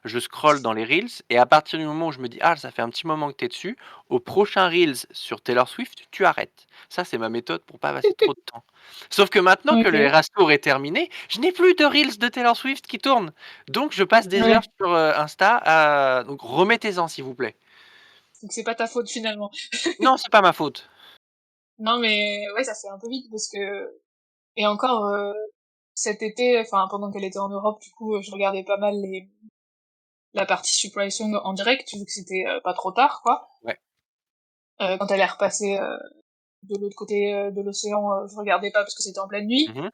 Je scrolle dans les reels et à partir du moment où je me dis: «Ah, ça fait un petit moment que tu es dessus», au prochain reels sur Taylor Swift, tu arrêtes. Ça, c'est ma méthode pour pas passer trop de temps. Sauf que maintenant que le ok. Eras Tour est terminé, je n'ai plus de reels de Taylor Swift qui tournent. Donc je passe des heures Ouais. sur, Insta à donc remettez-en s'il vous plaît. Donc c'est pas ta faute finalement. Non, c'est pas ma faute. Non, mais ouais, ça fait un peu vite parce que et encore cet été, enfin pendant qu'elle était en Europe, du coup, je regardais pas mal la partie Surprise Song en direct, vu que c'était pas trop tard, quoi. Ouais. Quand elle est repassée de l'autre côté de l'océan, je regardais pas parce que c'était en pleine nuit. Mmh.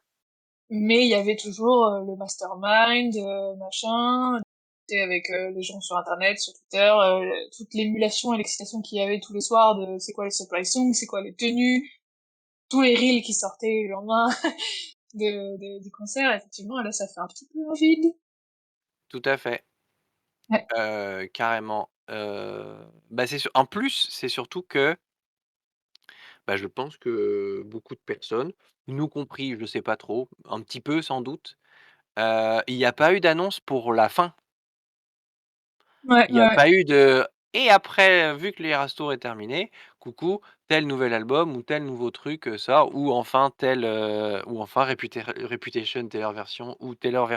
Mais il y avait toujours le mastermind, machin, et avec les gens sur internet, sur Twitter, toute l'émulation et l'excitation qu'il y avait tous les soirs de c'est quoi les surprise songs, c'est quoi les tenues, tous les reels qui sortaient le lendemain du concert, effectivement, là ça fait un petit peu un vide. Tout à fait. Ouais, Carrément. Bah, c'est sur en plus, c'est surtout que, bah, je pense que beaucoup de personnes, nous compris, je sais pas trop, un petit peu sans doute, il y a pas eu d'annonce pour la fin. ouais, Il y a ouais. pas eu de et après, vu que l'Eras Tour est terminé, coucou, tel nouvel album ou tel nouveau truc, sort ou enfin tel, ou enfin Reputation Taylor version ou Taylor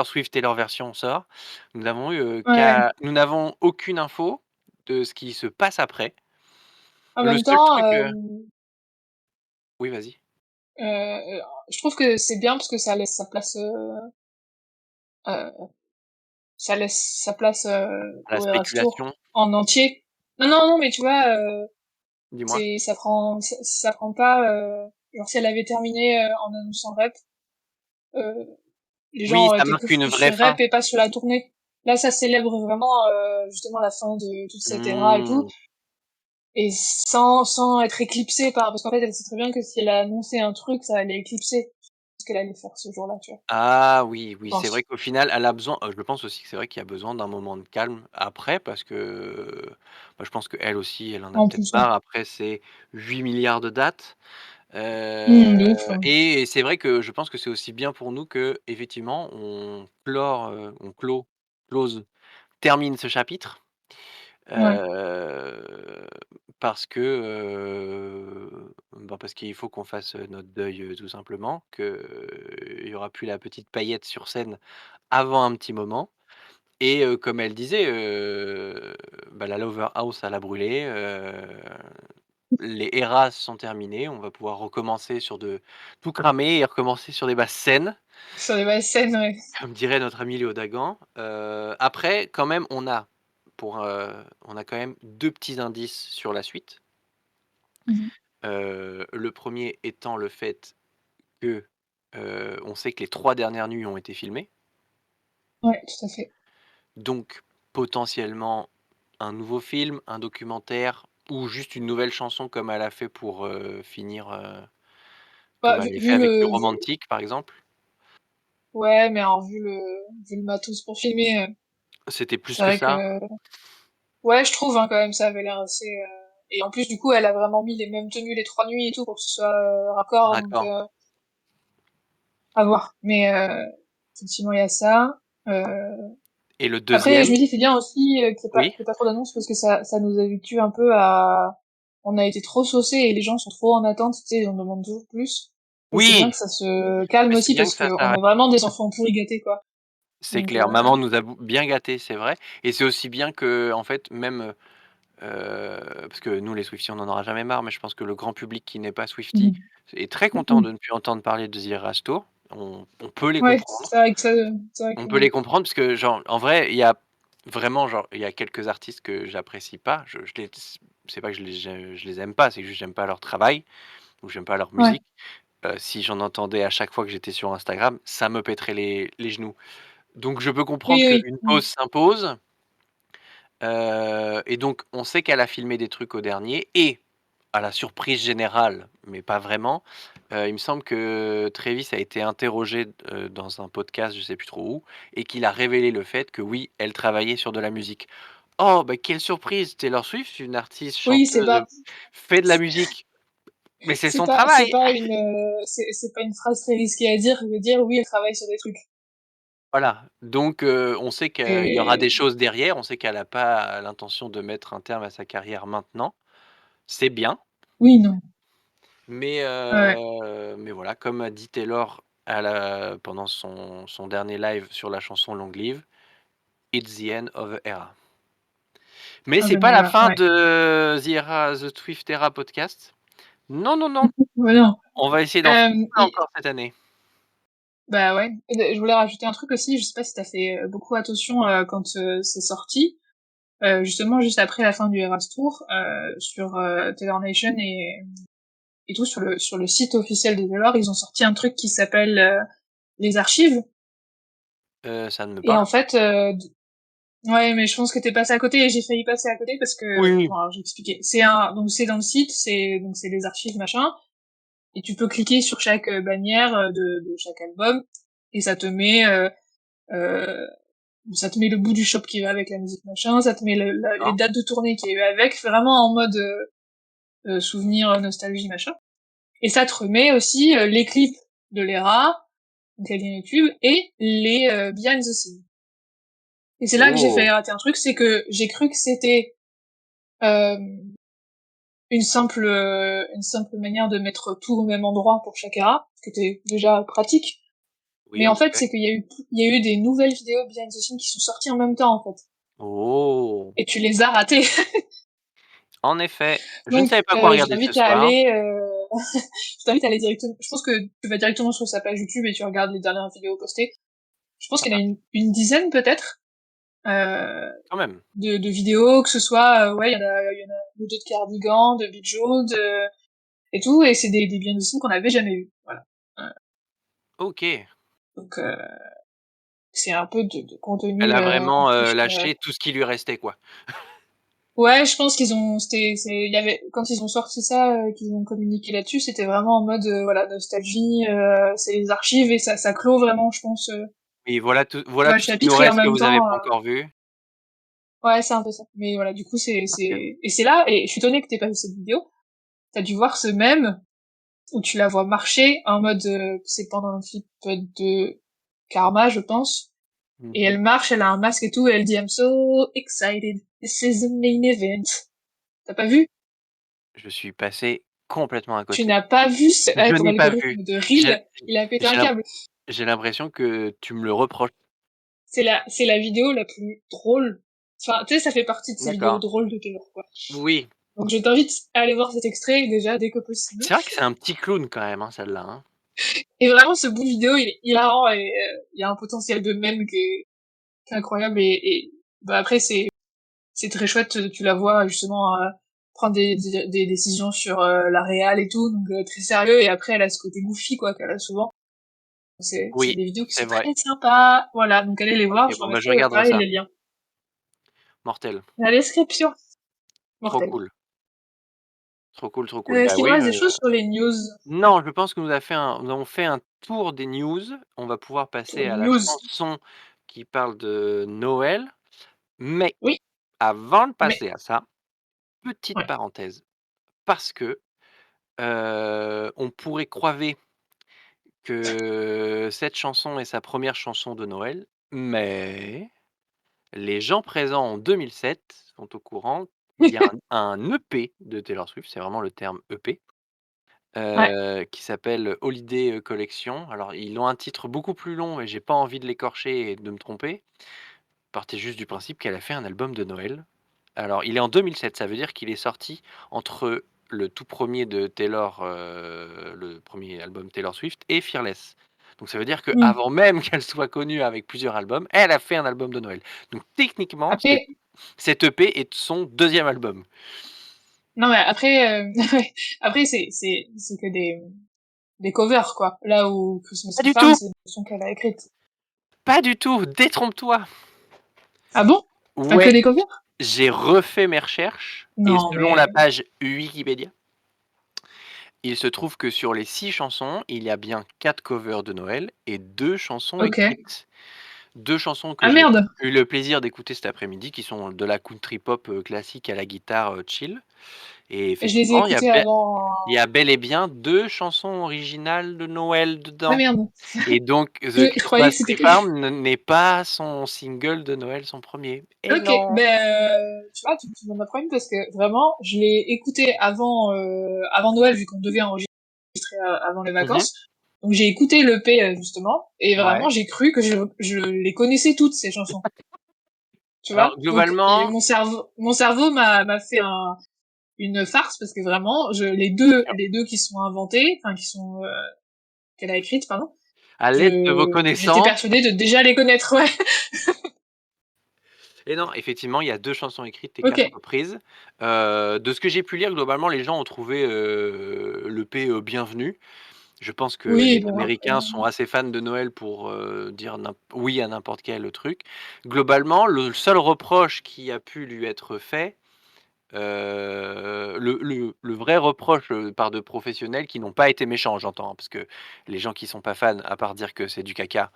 Swift Taylor version sort. Nous n'avons eu, Ouais. nous n'avons aucune info de ce qui se passe après. En Le même seul temps, truc, oui, vas-y. je trouve que c'est bien parce que ça laisse sa place, euh, ça laisse sa place La au Eras Tour spéculation, en entier. Non, non, non, mais tu vois, dis-moi? c'est ça prend pas genre si elle avait terminé en annonçant Rep, euh, les gens Oui, auraient ça été marque plus une focus vraie sur fin. Rep et pas sur la tournée. Là, ça célèbre vraiment justement la fin de toute cette ère et tout, Mmh. et sans être éclipsée par parce qu'en fait elle sait très bien que si elle a annoncé un truc, ça allait éclipser ce qu'elle allait faire ce jour-là, tu vois. Ah oui, Je oui, c'est vrai pense qu'au final, elle a besoin je pense aussi que c'est vrai qu'il y a besoin d'un moment de calme après parce que, bah, je pense qu'elle aussi, elle en a en peut-être plus, ouais. marre. Après, c'est 8 milliards de dates, De ouf, hein. et c'est vrai que je pense que c'est aussi bien pour nous qu'effectivement on close, termine ce chapitre. Ouais. Heu, parce que, bah, parce qu'il faut qu'on fasse, notre deuil, tout simplement, qu'il y aura plus la petite paillette sur scène avant un petit moment et comme elle disait, bah, la Lover House elle a brûlé, les Eras sont terminés, on va pouvoir recommencer sur de tout cramer et recommencer sur des basses scènes, Sur les scènes, ouais. comme dirait notre ami Léo Dagan. Après quand même on a quand même 2 petits indices sur la suite. Mhm. Le premier étant le fait que, on sait que les 3 dernières nuits ont été filmées, Ouais, tout à fait. donc potentiellement un nouveau film, un documentaire ou juste une nouvelle chanson comme elle a fait pour, finir, Bah, comme elle vu, avait fait vu avec le le, vu- Romantique par exemple. ouais, mais alors vu le matos pour filmer, C'était plus c'est que vrai ça, que, ouais, je trouve hein, quand même ça avait l'air assez. Et en plus, du coup, elle a vraiment mis les mêmes tenues les 3 nuits et tout pour que ce soit raccord, donc raccord à voir. Mais effectivement, il y a ça. Euh, et le Après, je deuxième, me dis c'est bien aussi oui, qu'il y ait pas trop d'annonces parce que ça nous habitue un peu à. On a été trop saucés et les gens sont trop en attente, tu sais, ils en demandent toujours plus. Et c'est bien oui, que ça se calme mais c'est aussi bien parce que ça qu'on s'arrête. est vraiment des enfants pourris gâtés, quoi. C'est Donc, clair, maman nous a bien gâtés, c'est vrai et c'est aussi bien qu'en fait même, parce que nous les Swifties on n'en aura jamais marre, mais je pense que le grand public qui n'est pas Swiftie mhm. est très content Mhm. de ne plus entendre parler de The Eras Tour. On peut les Ouais, comprendre. c'est vrai On que. peut les comprendre parce que genre en vrai, il y a vraiment genre, il y a quelques artistes que j'apprécie pas. Je les c'est pas que je les aime pas, c'est que juste j'aime pas leur travail ou j'aime pas leur Ouais. musique. Si j'en entendais à chaque fois que j'étais sur Instagram, ça me pèterait les genoux. Donc je peux comprendre Oui, oui. qu'une Mhm. pause s'impose, et donc on sait qu'elle a filmé des trucs au dernier et à la surprise générale, mais pas vraiment, il me semble que Travis a été interrogé, dans un podcast, je sais plus trop où et qu'il a révélé le fait que oui, elle travaillait sur de la musique. Oh, bah, quelle surprise! Taylor Swift, une artiste, Oui, c'est chanteuse, pas. fait de la musique. Mais c'est C'est son pas, c'est travail. pas une, c'est pas une phrase très risquée à dire de dire oui, elle travaille sur des trucs. Voilà, donc on sait qu'il y aura des Et choses derrière, on sait qu'elle a pas l'intention de mettre un terme à sa carrière maintenant. C'est bien, oui, non. mais Ouais, voilà, comme a dit Taylor pendant son dernier live sur la chanson Long Live: «It's the end of a era». Mais un c'est bon pas la era, fin ouais. de The Swift Era podcast. Non, non, non, Ouais, non. on va essayer d'en faire plein Et, encore cette année. bah ouais. Et je voulais rajouter un truc aussi, je sais pas si t'as fait beaucoup attention quand c'est sorti. Justement, juste après la fin du Eras Tour, sur Taylor Nation et tout, sur le site officiel de Taylor, ils ont sorti un truc qui s'appelle les archives. Ça ne me Et parle en fait, ouais, mais je pense que t'es passé à côté et j'ai failli passer à côté parce que, oui, bon, alors j'ai expliqué. Donc c'est dans le site, donc c'est les archives machin, et tu peux cliquer sur chaque bannière de chaque album et euh, ça te met le bout du shop qui va avec la musique machin, ça te met les d'accord. dates de tournée qui est eu avec, vraiment en mode souvenir, nostalgie machin. Et ça te remet aussi les clips de l'ERA, donc les liens YouTube, et les behind the scenes. Et c'est là que j'ai failli Oh! rater un truc, c'est que j'ai cru que c'était euh, une simple manière de mettre tout au même endroit pour chaque era, ce qui était déjà pratique. Oui, Mais en en fait, effet. c'est qu'il y a eu des nouvelles vidéos behind the scenes qui sont sorties en même temps, en fait. Oh! Et tu les as ratées. En effet, je ne Donc, savais pas quoi je regarder ce t'invite à soir. aller, je t'invite à aller directement, je pense que tu vas directement sur sa page YouTube et tu regardes les dernières vidéos postées. Je pense Ça qu'il y en a marche. une dizaine, peut-être, euh, Quand même. de vidéos, que ce soit, ouais, il y en a deux de Cardigan, de Big Joe, et tout, et c'est des behind the scenes qu'on n'avait jamais vus. Voilà. Euh, OK. donc, c'est un peu de Elle contenu a en vraiment, plus. lâché tout ce qui lui restait, quoi. Ouais, je pense qu'ils ont, il y avait, quand ils ont sorti ça, qu'ils ont communiqué là-dessus, c'était vraiment en mode, voilà, nostalgie, c'est les archives et ça clôt vraiment, je pense, Oui, tu vois, voilà le tout ce qui nous chapitre et en reste que même vous avez temps, pas encore vu. ouais, c'est un peu ça. Mais voilà, du coup, OK. et c'est là, et je suis étonnée que t'aies pas vu cette vidéo. T'as dû voir ce mème où tu la vois marcher en mode, c'est pendant un clip de Karma, je pense. Et Mmh. elle marche, elle a un masque et tout, et elle dit I'm so excited, this is the main event. T'as pas vu? Je suis passé complètement à Tu côté. n'as pas vu Je ton n'ai pas vu. algorithme de J'ai Reel, il a pété un j'ai l'im câble. j'ai l'impression que tu me le reproches. C'est la vidéo la plus drôle. Enfin, tu sais, ça fait partie de ces vidéos D'accord. drôles de Taylor, quoi. Oui. Donc je t'invite à aller voir cet extrait, déjà, dès que possible. C'est vrai que c'est un petit clown quand même, hein, celle-là, hein. Et vraiment, ce bout de vidéo, il est hilarant et il y a un potentiel de mème qui est incroyable et bah après, c'est très chouette, tu la vois, justement, prendre des décisions sur la réal et tout, donc très sérieux, et après, elle a ce côté goofy, quoi, qu'elle a souvent. C'est Oui, des vidéos qui c'est sont vrai. très sympas. Voilà, donc allez les voir, OK, je vous bon, bah, je remettrai regarderai pareil ça. les liens. Mortel. La description, Trop mortel. cool. Trop cool, trop cool. Est-ce Bah qu'il nous oui, reste des choses sur les news? non, je pense que nous avons fait un tour des news. On va pouvoir Sur passer les à la news. chanson qui parle de Noël. Mais Oui, avant de mais, passer à ça, petite ouais. parenthèse, parce que, on pourrait croiver que cette chanson est sa première chanson de Noël, mais les gens présents en 2007 sont au courant qu'il y a un EP de Taylor Swift, c'est vraiment le terme EP, Ouais. qui s'appelle Holiday, Collection. Alors ils ont un titre beaucoup plus long et j'ai pas envie de l'écorcher et de me tromper. Partez juste du principe qu'elle a fait un album de Noël. Alors il est en 2007, ça veut dire qu'il est sorti entre le tout premier de Taylor, le premier album Taylor Swift et Fearless. Donc ça veut dire Hmm. qu'avant même qu'elle soit connue avec plusieurs albums, elle a fait un album de Noël. Donc techniquement, Après, cet EP est son deuxième album. non mais après, ouais. Après c'est que des covers, quoi. Là où Christmas Pas Tree du Farm, tout! c'est une chanson qu'elle a écrite. Pas du tout! Détrompe-toi! Ah bon? Pas que Ouais, des covers? j'ai refait mes recherches et Non, selon la mais, page Wikipédia, il se trouve que sur les 6 chansons, il y a bien 4 covers de Noël et 2 chansons ok. écrites. 2 chansons que Ah j'ai merde! eu le plaisir d'écouter cet après-midi, qui sont de la country pop, classique à la guitare, chill et Je les ai effectivement, écoutés avant. il y a bel et bien 2 chansons originales de Noël Ah dedans merde! et donc The Je croyais Christmas que c'était Tree que. Farm n'est pas son single de Noël, son premier. Et Ok, non! ben tu vois, tu m'en apprends une parce que vraiment, je l'ai écouté avant Noël vu qu'on devait enregistrer avant les Mmh. vacances. Donc j'ai écouté le P justement et Ouais. vraiment j'ai cru que je les connaissais toutes ces chansons. Tu Alors vois? Donc globalement mon cerveau m'a fait une farce parce que vraiment bien sûr, les deux qui sont inventés, enfin qui sont qu'elle a écrites, pardon. à l'aide de vos J'étais connaissances persuadée de déjà les connaître, ouais. et non, effectivement, il y a 2 chansons écrites et 4 Ok. reprises. De ce que j'ai pu lire, globalement, les gens ont trouvé, l'EP, bienvenu. Je pense que Oui, les bon après. Américains sont assez fans de Noël pour, dire oui à n'importe quel truc. Globalement, le seul reproche qui a pu lui être fait, le vrai reproche, par de professionnels qui n'ont pas été méchants, j'entends, hein, parce que les gens qui sont pas fans, à part dire que c'est du caca,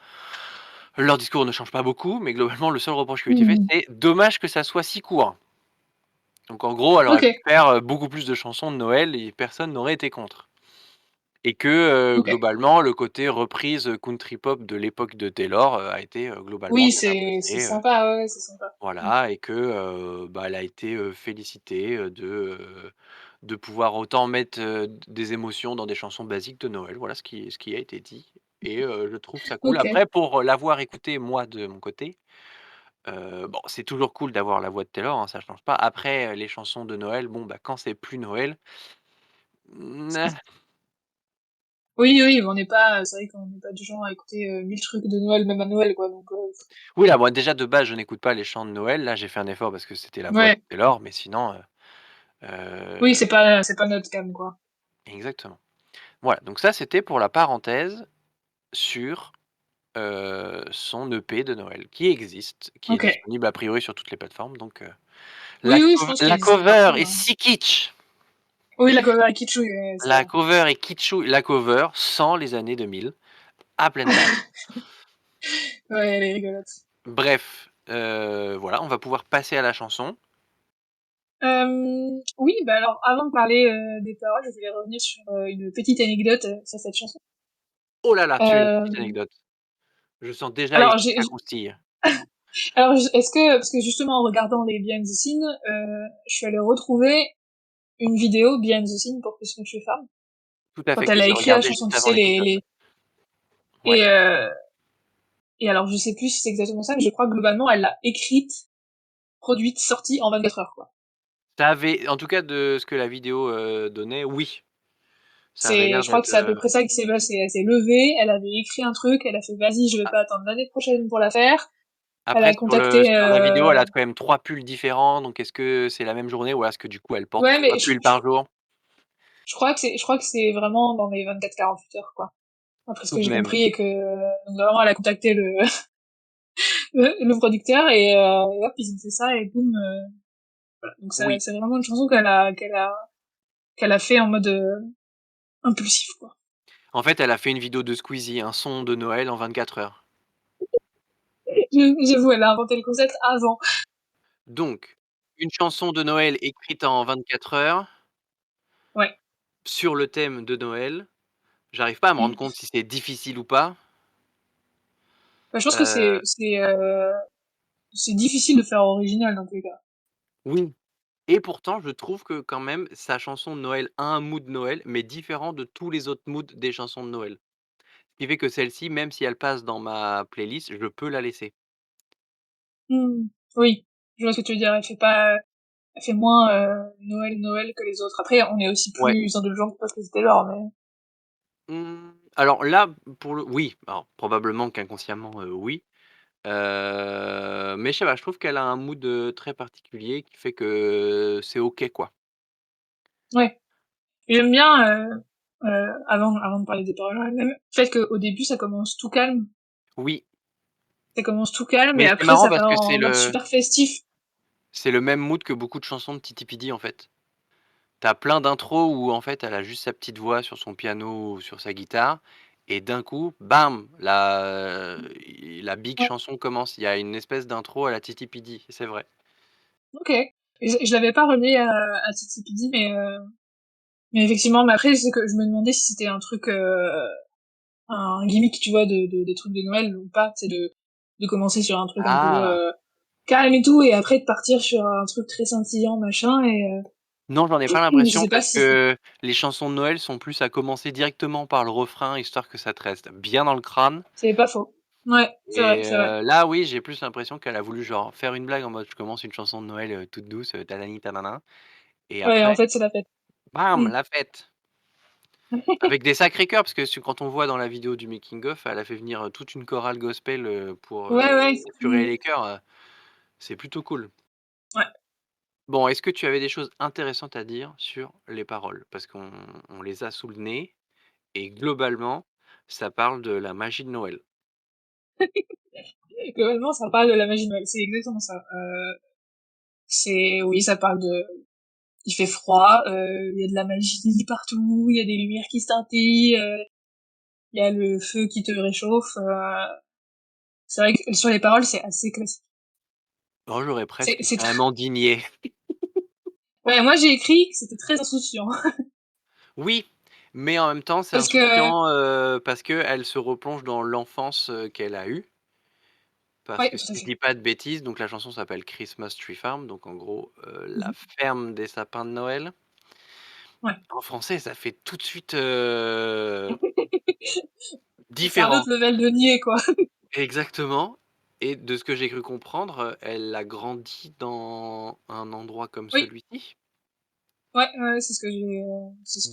leur discours ne change pas beaucoup, mais globalement, le seul reproche qui lui a été fait, Hmm. c'est: «Dommage que ça soit si court». Donc en gros, elle aurait Ok, pu faire, beaucoup plus de chansons de Noël et personne n'aurait été contre. Et que, ok. globalement, le côté reprise, country pop de l'époque de Taylor, a été, globalement Oui, bien c'est apprécié, sympa, ouais, ouais, c'est sympa. Hmm. voilà et que, bah, elle a été, félicitée, de pouvoir autant mettre, des émotions dans des chansons basiques de Noël. Voilà ce qui a été dit et je trouve ça cool. Ok. Après pour l'avoir écouté moi de mon côté, bon, c'est toujours cool d'avoir la voix de Taylor, hein, ça change pas. Après, les chansons de Noël, bon, bah, quand c'est plus Noël, Oui, oui, mais on n'est pas, c'est vrai qu'on n'est pas du genre à écouter 1000 trucs de Noël, même à Noël, quoi. Donc, oui, là, moi, déjà, de base, je n'écoute pas les chants de Noël. Là, j'ai fait un effort parce que c'était la voix de ouais. Taylor, mais sinon, Oui, heu c'est pas notre cam, quoi. exactement. Voilà, donc ça, c'était pour la parenthèse sur, son EP de Noël qui existe, qui est Ok. disponible a priori sur toutes les plateformes, donc Oui, oui, je pense qu'il la existe cover partout, est hein. si kitsch! Oui, la cover kitschouille, ouais, c'est La vrai. cover est kitschou la cover sent les années 2000 à pleines dents. Ouais, elle est rigolote. Bref, voilà, on va pouvoir passer à la chanson. Oui, bah alors, avant de parler des paroles, je voulais revenir sur une petite anecdote sur cette chanson. Oh là là, tu as une petite Euh, anecdote. Je sens déjà ici alors, que ça croustille. est-ce que, parce que justement, en regardant les behind the scenes, je suis allée retrouver une vidéo behind the scenes pour Christmas Tree Farm, Tout à fait, quand que elle a j'ai écrit la regardé chanson, juste tu avant sais, l'épisode. Ouais. et, euh, et alors, je sais plus si c'est exactement ça, mais je crois que globalement, elle l'a écrite, produite, sortie en 24 heures, quoi. Ça avait en tout cas de ce que la vidéo, donnait, oui. Ça avait Je l'air crois que d'être, c'est à peu près ça qui s'est passé. Elle s'est levée, elle avait écrit un truc, elle a fait, vas-y, je vais a pas attendre l'année prochaine pour la faire. Elle après a sur contacté, la vidéo, elle a quand même 3 pulls différents, donc est-ce que c'est la même journée ou est-ce que du coup elle porte ouais, 3 mais pulls par jour? je crois que c'est vraiment dans les 24-48 heures, quoi. Après ce Tout que de j'ai même. compris et que, donc vraiment, elle a contacté le producteur et hop, ils ont fait ça et boum, voilà. Donc Oui. c'est vraiment une chanson qu'elle a fait en mode impulsif, quoi. En fait, elle a fait une vidéo de Squeezie, un son de Noël en 24 heures. J'avoue, elle a inventé le concept avant. Donc, une chanson de Noël écrite en 24 heures Ouais. sur le thème de Noël. J'arrive pas à me rendre Mm. compte si c'est difficile ou pas. Bah, je pense que Heu, c'est difficile de faire original dans tous les cas. oui. Et pourtant, je trouve que quand même sa chanson de Noël a un mood Noël, mais différent de tous les autres moods des chansons de Noël. Ce qui fait que celle-ci, même si elle passe dans ma playlist, je peux la laisser. Mm. Oui, je vois ce que tu veux dire. Elle fait moins Noël que les autres. Après, on est aussi Ouais. plus indulgent parce que c'était l'or, mais. Alors là, pour le oui, alors probablement qu'inconsciemment, oui, mais je sais pas, je trouve qu'elle a un mood, très particulier qui fait que c'est OK, quoi. Ouais. Et j'aime bien, avant de parler des paroles elles-mêmes, le fait qu'au début, ça commence tout calme. Oui, Ça commence tout calme et mais c'est après, marrant ça parce part que en mode super festif. c'est le même mood que beaucoup de chansons de Titi Pidi, en fait. Tu as plein d'intros où, en fait, elle a juste sa petite voix sur son piano ou sur sa guitare et d'un coup, bam, la big Ouais, chanson commence. Il y a une espèce d'intro à la Titi Pidi, c'est vrai. ok. Et je l'avais pas relié à Titi Pidi, mais effectivement, mais après, c'est que je me demandais si c'était un truc, un gimmick, tu vois, des trucs de Noël ou pas, c'est de commencer sur un truc un peu Ah! calme et tout, et après de partir sur un truc très scintillant, machin, Non, j'en ai pas je l'impression sais pas parce si c'est que les chansons de Noël sont plus à commencer directement par le refrain, histoire que ça te reste bien dans le crâne c'est pas faux. Ouais, c'est vrai, et c'est vrai. là, oui, j'ai plus l'impression qu'elle a voulu, genre, faire une blague en mode: «Je commence une chanson de Noël, toute douce, tanani tanana» et Ouais, en après, fait, c'est la fête. bam, Mm. la fête! Avec des sacrés chœurs parce que quand on voit dans la vidéo du making of, elle a fait venir, toute une chorale gospel, pour, Ouais, ouais. assurer les chœurs, c'est plutôt cool. Ouais. Bon, est-ce que tu avais des choses intéressantes à dire sur les paroles? Parce qu'on les a sous le nez et globalement, ça parle de la magie de Noël. Globalement, ça parle de la magie de Noël, c'est exactement ça. Oui, ça parle de, il fait froid, il y a de la magie partout, il y a des lumières qui scintillent, il y a le feu qui te réchauffe. C'est vrai que sur les paroles, c'est assez classique. Oh, j'aurais presque C'est très... carrément digné. Ouais, moi j'ai écrit que c'était très insouciant. Oui, mais en même temps, c'est Parce que, insouciant, parce qu'elle se replonge dans l'enfance, qu'elle a eue. Parce ouais, que si tout à je fait. dis pas de bêtises, donc la chanson s'appelle Christmas Tree Farm, donc en gros, la Mhm. ferme des sapins de Noël. Ouais. En français, ça fait tout de suite, C'est un différent. autre level de niais, quoi. Exactement et de ce que j'ai cru comprendre, elle a grandi dans un endroit comme Oui, celui-ci. ouais, ouais, c'est ce que j'ai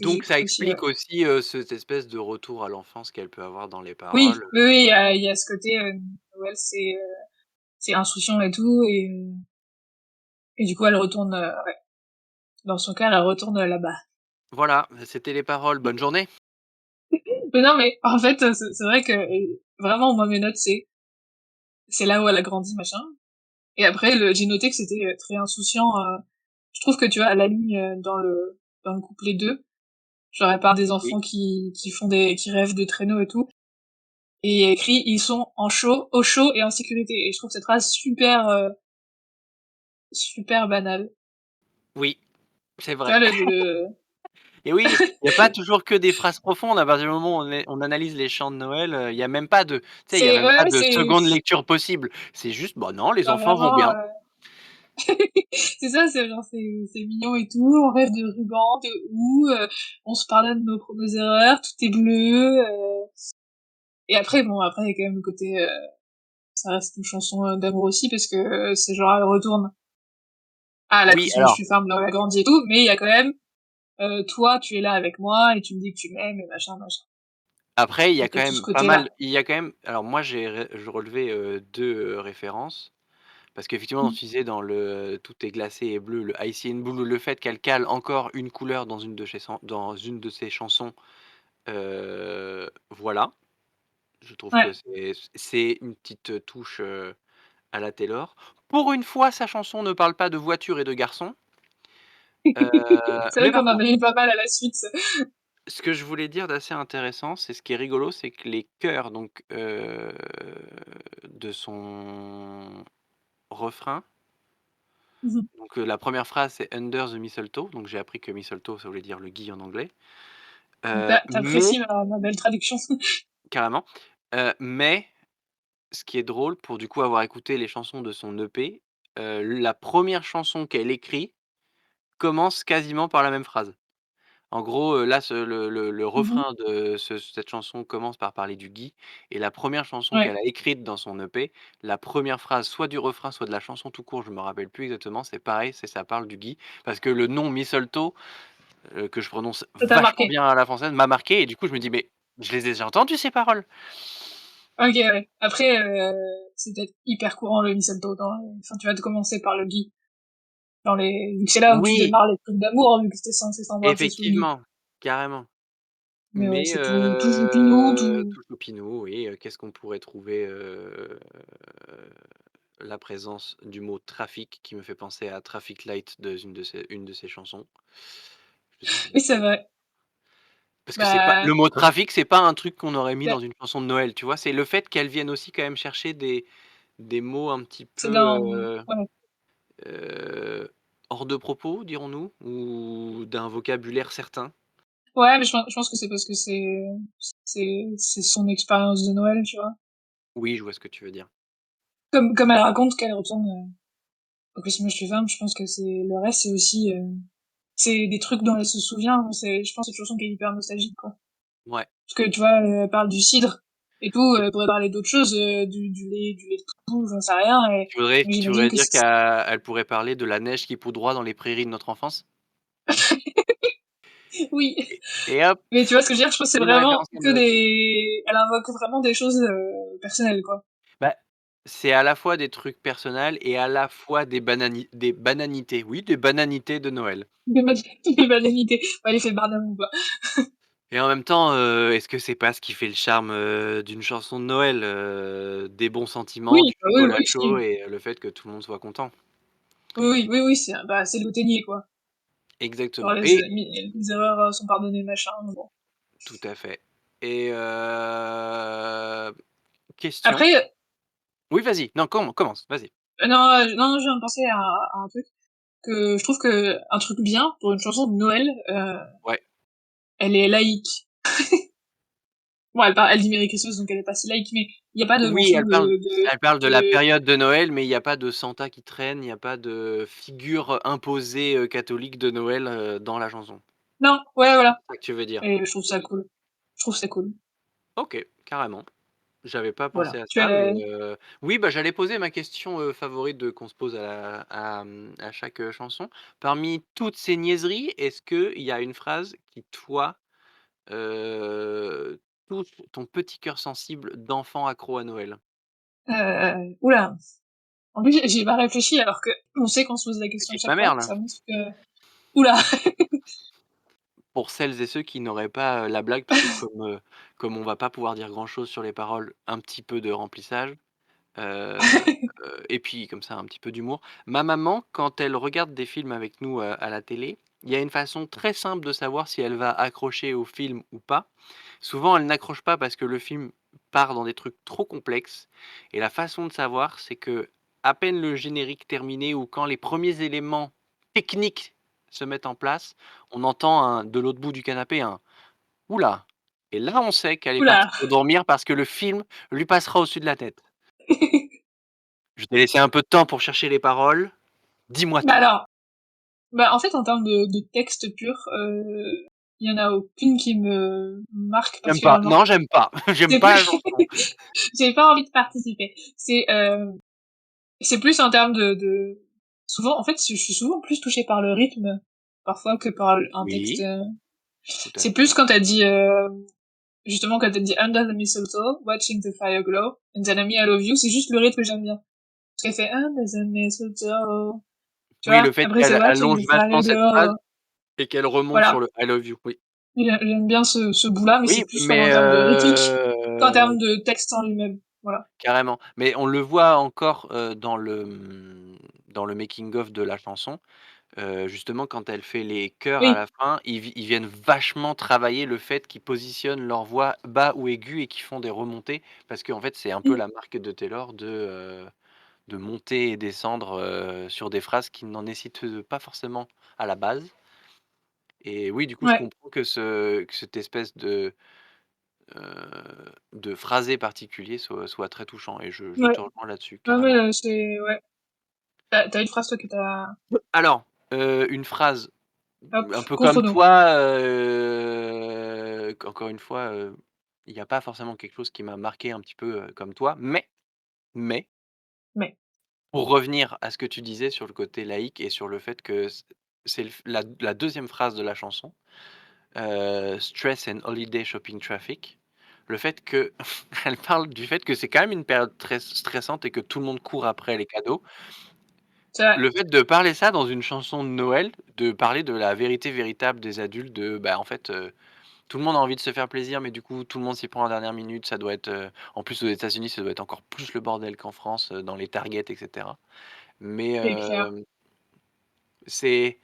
Donc ça cru aussi, ouais. explique aussi, cette espèce de retour à l'enfance qu'elle peut avoir dans les Oui, paroles. oui, oui, il y a ce côté, Noël, c'est insouciant et tout, et du coup, elle retourne, ouais. Dans son cas, elle retourne là-bas. Voilà, c'était les paroles. Bonne journée. Mais non, mais en fait, c'est vrai que vraiment, moi, mes notes, c'est là où elle a grandi, machin. Et après, j'ai noté que c'était très insouciant. Je trouve que tu vois, à la ligne dans le couplet 2, genre elle parle des Oui. enfants qui rêvent de traîneaux et tout. Et il y a écrit, ils sont au chaud et en sécurité. Et je trouve cette phrase super, super banale. Oui, c'est Tu vrai vois, et oui, il y a pas toujours que des phrases profondes à partir du moment où on analyse les chants de Noël, il y a même pas de tu sais, il y a c'est, même ouais, pas ouais, de seconde lecture possible. C'est juste: «Bah non, les genre enfants vont vraiment, bien». c'est ça, c'est genre, c'est mignon et tout, on rêve de rubans, de houx, on se pardonne nos erreurs, tout est bleu, et après, bon, après, il y a quand même le côté, ça reste une chanson d'amour aussi, parce que c'est genre, elle retourne à la Oui, Christmas alors Tree Farm, là où elle a grandi et tout, mais il y a quand même, toi, tu es là avec moi, et tu me dis que tu m'aimes, et machin, machin. après, il y a Il y quand a tout ce même pas mal côté-là. il y a quand même alors moi je relevais, 2, références. Parce qu'effectivement, dans Mm. tu disais dans le «Tout est glacé et bleu», le Icy and Blue, le fait qu'elle cale encore une couleur dans une de ses chansons, voilà. Je trouve que Ouais. c'est une petite, touche, à la Taylor. Pour une fois, sa chanson ne parle pas de voiture et de garçons, C'est vrai mais qu'on par en contre, a eu pas mal à la suite, ça. ce que je voulais dire d'assez intéressant, c'est ce qui est rigolo, c'est que les chœurs donc, de son refrain. Mhm. Donc, la première phrase, c'est «Under the mistletoe», donc j'ai appris que mistletoe, ça voulait dire le gui en anglais. Mais T'apprécies ma belle traduction. carrément, mais ce qui est drôle pour du coup avoir écouté les chansons de son EP, la première chanson qu'elle écrit commence quasiment par la même phrase. En gros, là, le Mhm. refrain de cette chanson commence par parler du gui et la première chanson Ouais. qu'elle a écrite dans son EP, la première phrase, soit du refrain, soit de la chanson tout court, je me rappelle plus exactement, c'est pareil, ça parle du gui. Parce que le nom mistletoe, que je prononce Ça t'a vachement marqué. bien à la française, m'a marqué et du coup je me dis: «Mais je les ai déjà entendues ces paroles!» Ok, ouais. Après, c'est peut-être hyper courant le mistletoe enfin, tu vas te commencer par le gui. Vu que c'est là où tu Oui, démarres les trucs d'amour, vu que c'était censé s'embrasser sous le gui. effectivement, carrément. Mais ouais, Mais c'est tout choupinou, tout. tout choupinou, oui, qu'est-ce qu'on pourrait trouver, la présence du mot trafic qui me fait penser à Traffic Light de une de ses chansons. Je sais Oui, plus c'est vrai. Parce que c'est pas Bah, le mot trafic, c'est pas un truc qu'on aurait mis bah, dans une chanson de Noël, tu vois? C'est le fait qu'elles viennent aussi quand même chercher des mots un petit c'est peu, dans ouais. heu, hors de propos, dirons-nous? Ou d'un vocabulaire certain. Ouais, mais je pense que c'est parce que c'est son expérience de Noël, tu vois? Oui, je vois ce que tu veux dire. Comme elle raconte qu'elle retourne, au Christmas Tree Farm, je pense que c'est le reste, c'est aussi, c'est des trucs dont elle se souvient, c'est je pense que c'est une chanson qui est hyper nostalgique, quoi. Ouais. Parce que, tu vois, elle parle du cidre et tout, elle pourrait parler d'autres choses, du lait de poule, j'en sais rien et mais Tu j'imagine voudrais que dire c qu'elle pourrait parler de la neige qui poudroie dans les prairies de notre enfance? oui, Et hop, mais tu vois ce que je veux dire? Je pense que c'est une vraiment référence à que Noël. elle invoque vraiment des choses, personnelles, quoi. Bah, c'est à la fois des trucs personnels et à la fois des bananités. Oui, des bananités de Noël. Des ma des banalités. Ouais, l'effet Barnum ou pas. Et en même temps, est-ce que c'est pas ce qui fait le charme, d'une chanson de Noël? Des bons sentiments, Oui, du bah, oui, chocolat oui, chaud si. et le fait que tout le monde soit content. Oui, oui, oui, oui, c'est bah, c'est l'automnier, quoi. Genre Exactement et les erreurs, sont pardonnées, machin, bon. tout à fait et question Après, oui, vas-y, non, commence, vas-y. non, non, je viens de penser à un truc que je trouve que un truc bien pour une chanson de Noël, Ouais. elle est laïque. Bon, elle dit Merry Christmas, donc elle est pas si laïque, mais il y a pas de Oui, mention elle parle de la de période de Noël, mais il y a pas de Santa qui traîne, il y a pas de figure imposée, catholique de Noël, dans la chanson. non, ouais, voilà C'est ça que tu veux dire? et je trouve ça cool. Je trouve ça cool. OK, carrément. J'avais pas pensé Voilà. à Tu ça, mais as oui, bah, j'allais poser ma question, favorite de qu'on se pose à chaque, chanson. Parmi toutes ces niaiseries, est-ce qu'il y a une phrase qui, toi, touche ton petit cœur sensible d'enfant accro à Noël? ouh là! En plus, j'y ai pas réfléchi alors qu'on sait qu'on se pose la question à Petite chaque fois, mamère, là. ça montre que ouh là! Pour celles et ceux qui n'auraient pas, la blague, parce que comme on va pas pouvoir dire grand-chose sur les paroles, un petit peu de remplissage, heu et puis comme ça un petit peu d'humour. Ma maman, quand elle regarde des films avec nous, à la télé, il y a une façon très simple de savoir si elle va accrocher au film ou pas. Souvent, elle n'accroche pas parce que le film part dans des trucs trop complexes et la façon de savoir, c'est que à peine le générique terminé ou quand les premiers éléments techniques se mettent en place, on entend de l'autre bout du canapé un «Ouh là!» et là, on sait qu'elle est Ouh là! partie pour dormir parce que le film lui passera au-dessus de la tête. Je t'ai laissé un peu de temps pour chercher les paroles, dis-moi Bah tout. alors, bah, en fait, en termes de texte pur, il y en a aucune qui me marque J'aime pas, particulièrement. non, j'aime pas, j'aime C'est pas plus la chanson. j'ai pas envie de participer. C'est plus en termes de souvent, en fait, je suis souvent plus touchée par le rythme, parfois, que par un texte, Oui, tout à c'est plus fait. quand elle dit, justement, quand elle dit «Under the mistletoe, watching the fire glow, and then I love you», c'est juste le rythme que j'aime bien. Parce qu'elle fait «Under the mistletoe», tu Oui, vois? le fait Après, c'est qu'elle «Watching allonge the fire vachement cette phrase glow», et qu'elle remonte sur voilà. le I love you, oui. J'aime bien ce bout-là, mais Oui, c'est plus comme en mais termes de rythmique qu'en termes de texte en lui-même. Voilà. carrément. Mais on le voit encore, dans le making of de la chanson, justement quand elle fait les chœurs à Oui, la fin, ils viennent vachement travailler le fait qu'ils positionnent leur voix bas ou aiguë et qu'ils font des remontées. Parce qu'en fait, c'est un peu mmh, la marque de Taylor de monter et descendre, sur des phrases qui n'en nécessitent pas forcément à la base. Et oui, du coup, je ouais. comprends que cette espèce de phrasé particulier soit très touchant et je Ouais. te rejoins là-dessus, Non, mais carrément. c'est ouais. Tu as une phrase toi que tu as Alors, une phrase hop, un peu comme chrono. toi, encore une fois, il y a pas forcément quelque chose qui m'a marqué un petit peu, comme toi, mais Mais pour revenir à ce que tu disais sur le côté laïque et sur le fait que c'est la 2e phrase de la chanson, Stress and Holiday Shopping Traffic. Le fait que elle parle du fait que c'est quand même une période très stressante et que tout le monde court après les cadeaux. ça Le fait de parler ça dans une chanson de Noël, de parler de la vérité véritable des adultes de, bah, en fait, tout le monde a envie de se faire plaisir, mais du coup, tout le monde s'y prend en dernière minute. Ça doit être, en plus aux États-Unis, ça doit être encore plus le bordel qu'en France, dans les Target et cetera. Mais, c'est clair. c'est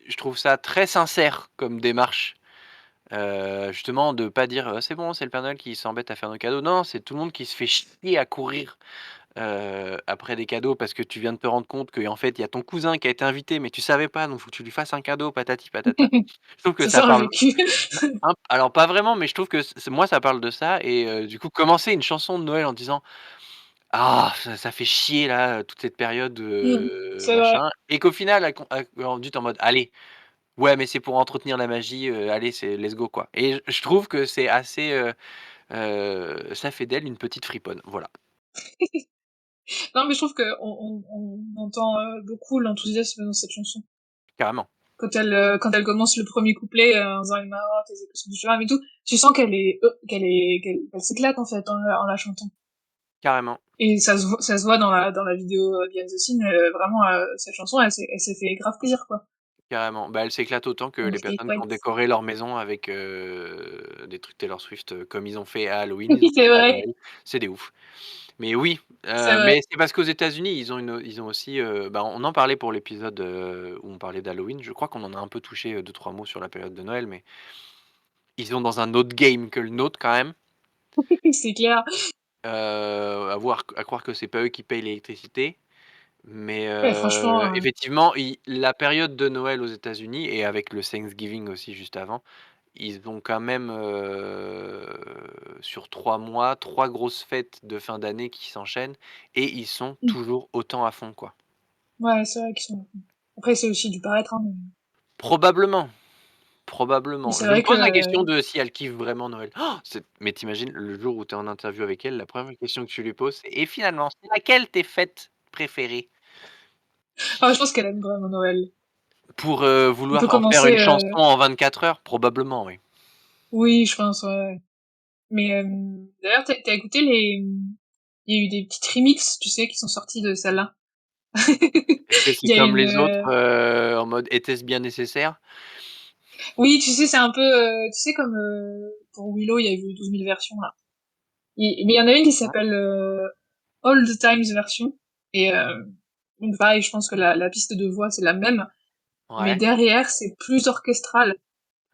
je trouve ça très sincère comme démarche, Justement de pas dire: «C'est bon, c'est le Père Noël qui s'embête à faire nos cadeaux». Non, c'est tout le monde qui se fait chier à courir, après des cadeaux parce que tu viens de te rendre compte qu'en fait, il y a ton cousin qui a été invité, mais tu savais pas, donc faut que tu lui fasses un cadeau, patati patata. Je trouve que C'est ça ça, le parle vécu. alors pas vraiment, mais je trouve que c moi ça parle de ça et du coup commencer une chanson de Noël en disant: «Ah ça fait chier là, toute cette période, C'est vrai. machin» et qu'au final tu es en mode: «Allez, ouais mais c'est pour entretenir la magie, allez c'est let's go quoi» et je trouve que c'est assez, ça fait d'elle une petite friponne, voilà, Non, mais je trouve qu'on entend, beaucoup l'enthousiasme dans cette chanson. carrément, Quand elle commence le premier couplet, en disant: «Il m'a tes équations du chemin» et tout, tu sens qu'elle s'éclate, en fait, en la chantant. carrément, Et ça se voit dans la vidéo, Behind the Scene, vraiment, cette chanson, elle s'est fait grave plaisir, quoi. carrément. Bah, elle s'éclate autant que Donc les c'est personnes qui ont chouette. décoré leur maison avec, des trucs Taylor Swift, comme ils ont fait à Halloween, ils ont fait C'est ça à vrai, Noël, c'est des ouf. Mais oui, c'est vrai. mais c'est parce qu'aux États-Unis, ils ont aussi, bah, on en parlait pour l'épisode, où on parlait d'Halloween. Je crois qu'on en a un peu touché, 2-3 mots sur la période de Noël, mais ils sont dans un autre game que le nôtre quand même. C'est clair. À croire que c'est pas eux qui payent l'électricité, mais Ouais, franchement, effectivement, la période de Noël aux États-Unis et avec le Thanksgiving aussi juste avant, ils ont quand même, sur 3 mois, 3 grosses fêtes de fin d'année qui s'enchaînent et ils sont mmh, toujours autant à fond, quoi. ouais, c'est vrai qu'ils sont après c'est aussi du paraître, hein, Probablement, mais probablement. c'est Je me vrai que pose la question de si elle kiffe vraiment Noël. Mais tu le jour où tu es en interview avec elle, la première question que tu lui poses, c'est: «Et finalement, c'est laquelle tes fêtes préférées?» je pense qu'elle aime vraiment Noël. Pour, On peut vouloir en faire une commencer, chanson en 24 heures? Probablement, oui. oui, je pense, ouais, ouais. Mais, d'ailleurs, tu as écouté il y a eu des petites remixes, tu sais, qui sont sortis de celle-là. Est-ce que c'est Il y a comme une, les autres, en mode: «Était-ce bien nécessaire?» oui, tu sais, c'est un peu, tu sais, comme, pour Willow, il y a eu 12 000 versions, là. Mais il y en a une qui Ouais. s'appelle, All the Times version et donc pareil, je pense que la piste de voix, c'est la même, mais Ouais. derrière, c'est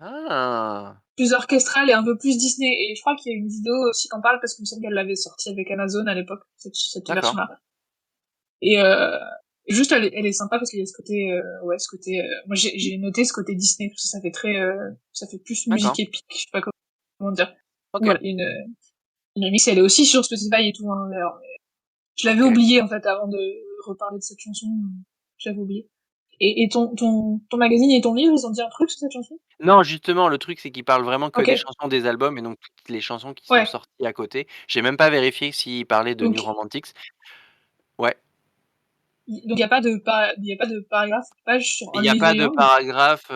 Ah! plus orchestral et un peu plus Disney et je crois qu'il y a une vidéo aussi qui en parle parce qu'il me semble qu'elle l'avait sortie avec Amazon à l'époque, cette D'accord. version-là. Et juste elle est sympa parce qu'il y a ce côté ouais ce côté moi j'ai noté ce côté Disney parce que ça fait très ça fait plus D'accord. musique épique, je sais pas comment dire. Donc OK. voilà, une remix, elle est aussi sur Spotify et tout hein, d'ailleurs. Je l'avais OK. oublié en fait avant de reparler de cette chanson, je l'avais oublié. Et ton magazine et ton livre, ils ont dit un truc sur cette chanson? Non, justement, le truc, c'est qu'il parle vraiment que des OK, chansons des albums et donc toutes les chansons qui sont ouais. sorties à côté. J'ai même pas vérifié s'il parlait de New Donc Romantics. Ouais. il y a pas de il y a pas de paragraphe, page sur Il y a Only the pas de Young? paragraphe,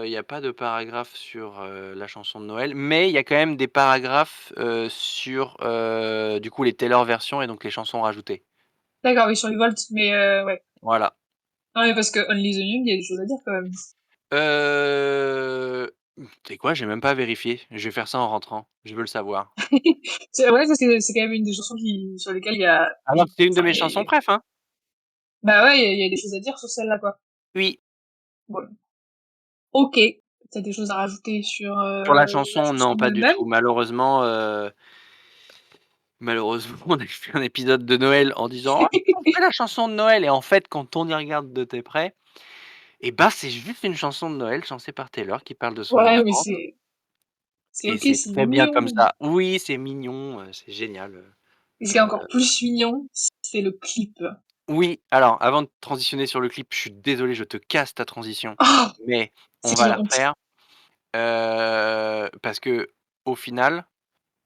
il y a pas de paragraphe sur, la chanson de Noël, mais il y a quand même des paragraphes, sur, du coup, les Taylor versions et donc les chansons rajoutées. D'accord, oui, sur les Volt, mais ouais. Voilà. Non mais parce que Only the Young, il y a des choses à dire quand même. Tu sais quoi? J'ai même pas vérifié. Je vais faire ça en rentrant. Je veux le savoir. C'est ouais, parce que c'est quand même une des chansons sur lesquelles Alors que c'est une de enfin, mes chansons préf, hein. bah ouais, il y a des choses à dire sur celle-là, quoi. Oui. Bon, ok. T'as des choses à rajouter sur Sur la la chanson, chanson non, en pas du elle-même? tout. Malheureusement, on a fait un épisode de Noël en disant: «Oh, on fait la chanson de Noël» et en fait, quand on y regarde de très près et bah, c'est juste une chanson de Noël chantée par Taylor qui parle de son Ouais, mais enfance c'est et ok, c'est c'est très bien comme mignon. ça. Oui, c'est mignon, c'est génial, Et ce qui est encore plus mignon, c'est le clip. oui, alors avant de transitionner sur le clip, je suis désolé, je te casse ta transition, Oh, mais on c'est va une la honte. refaire, parce qu'au final,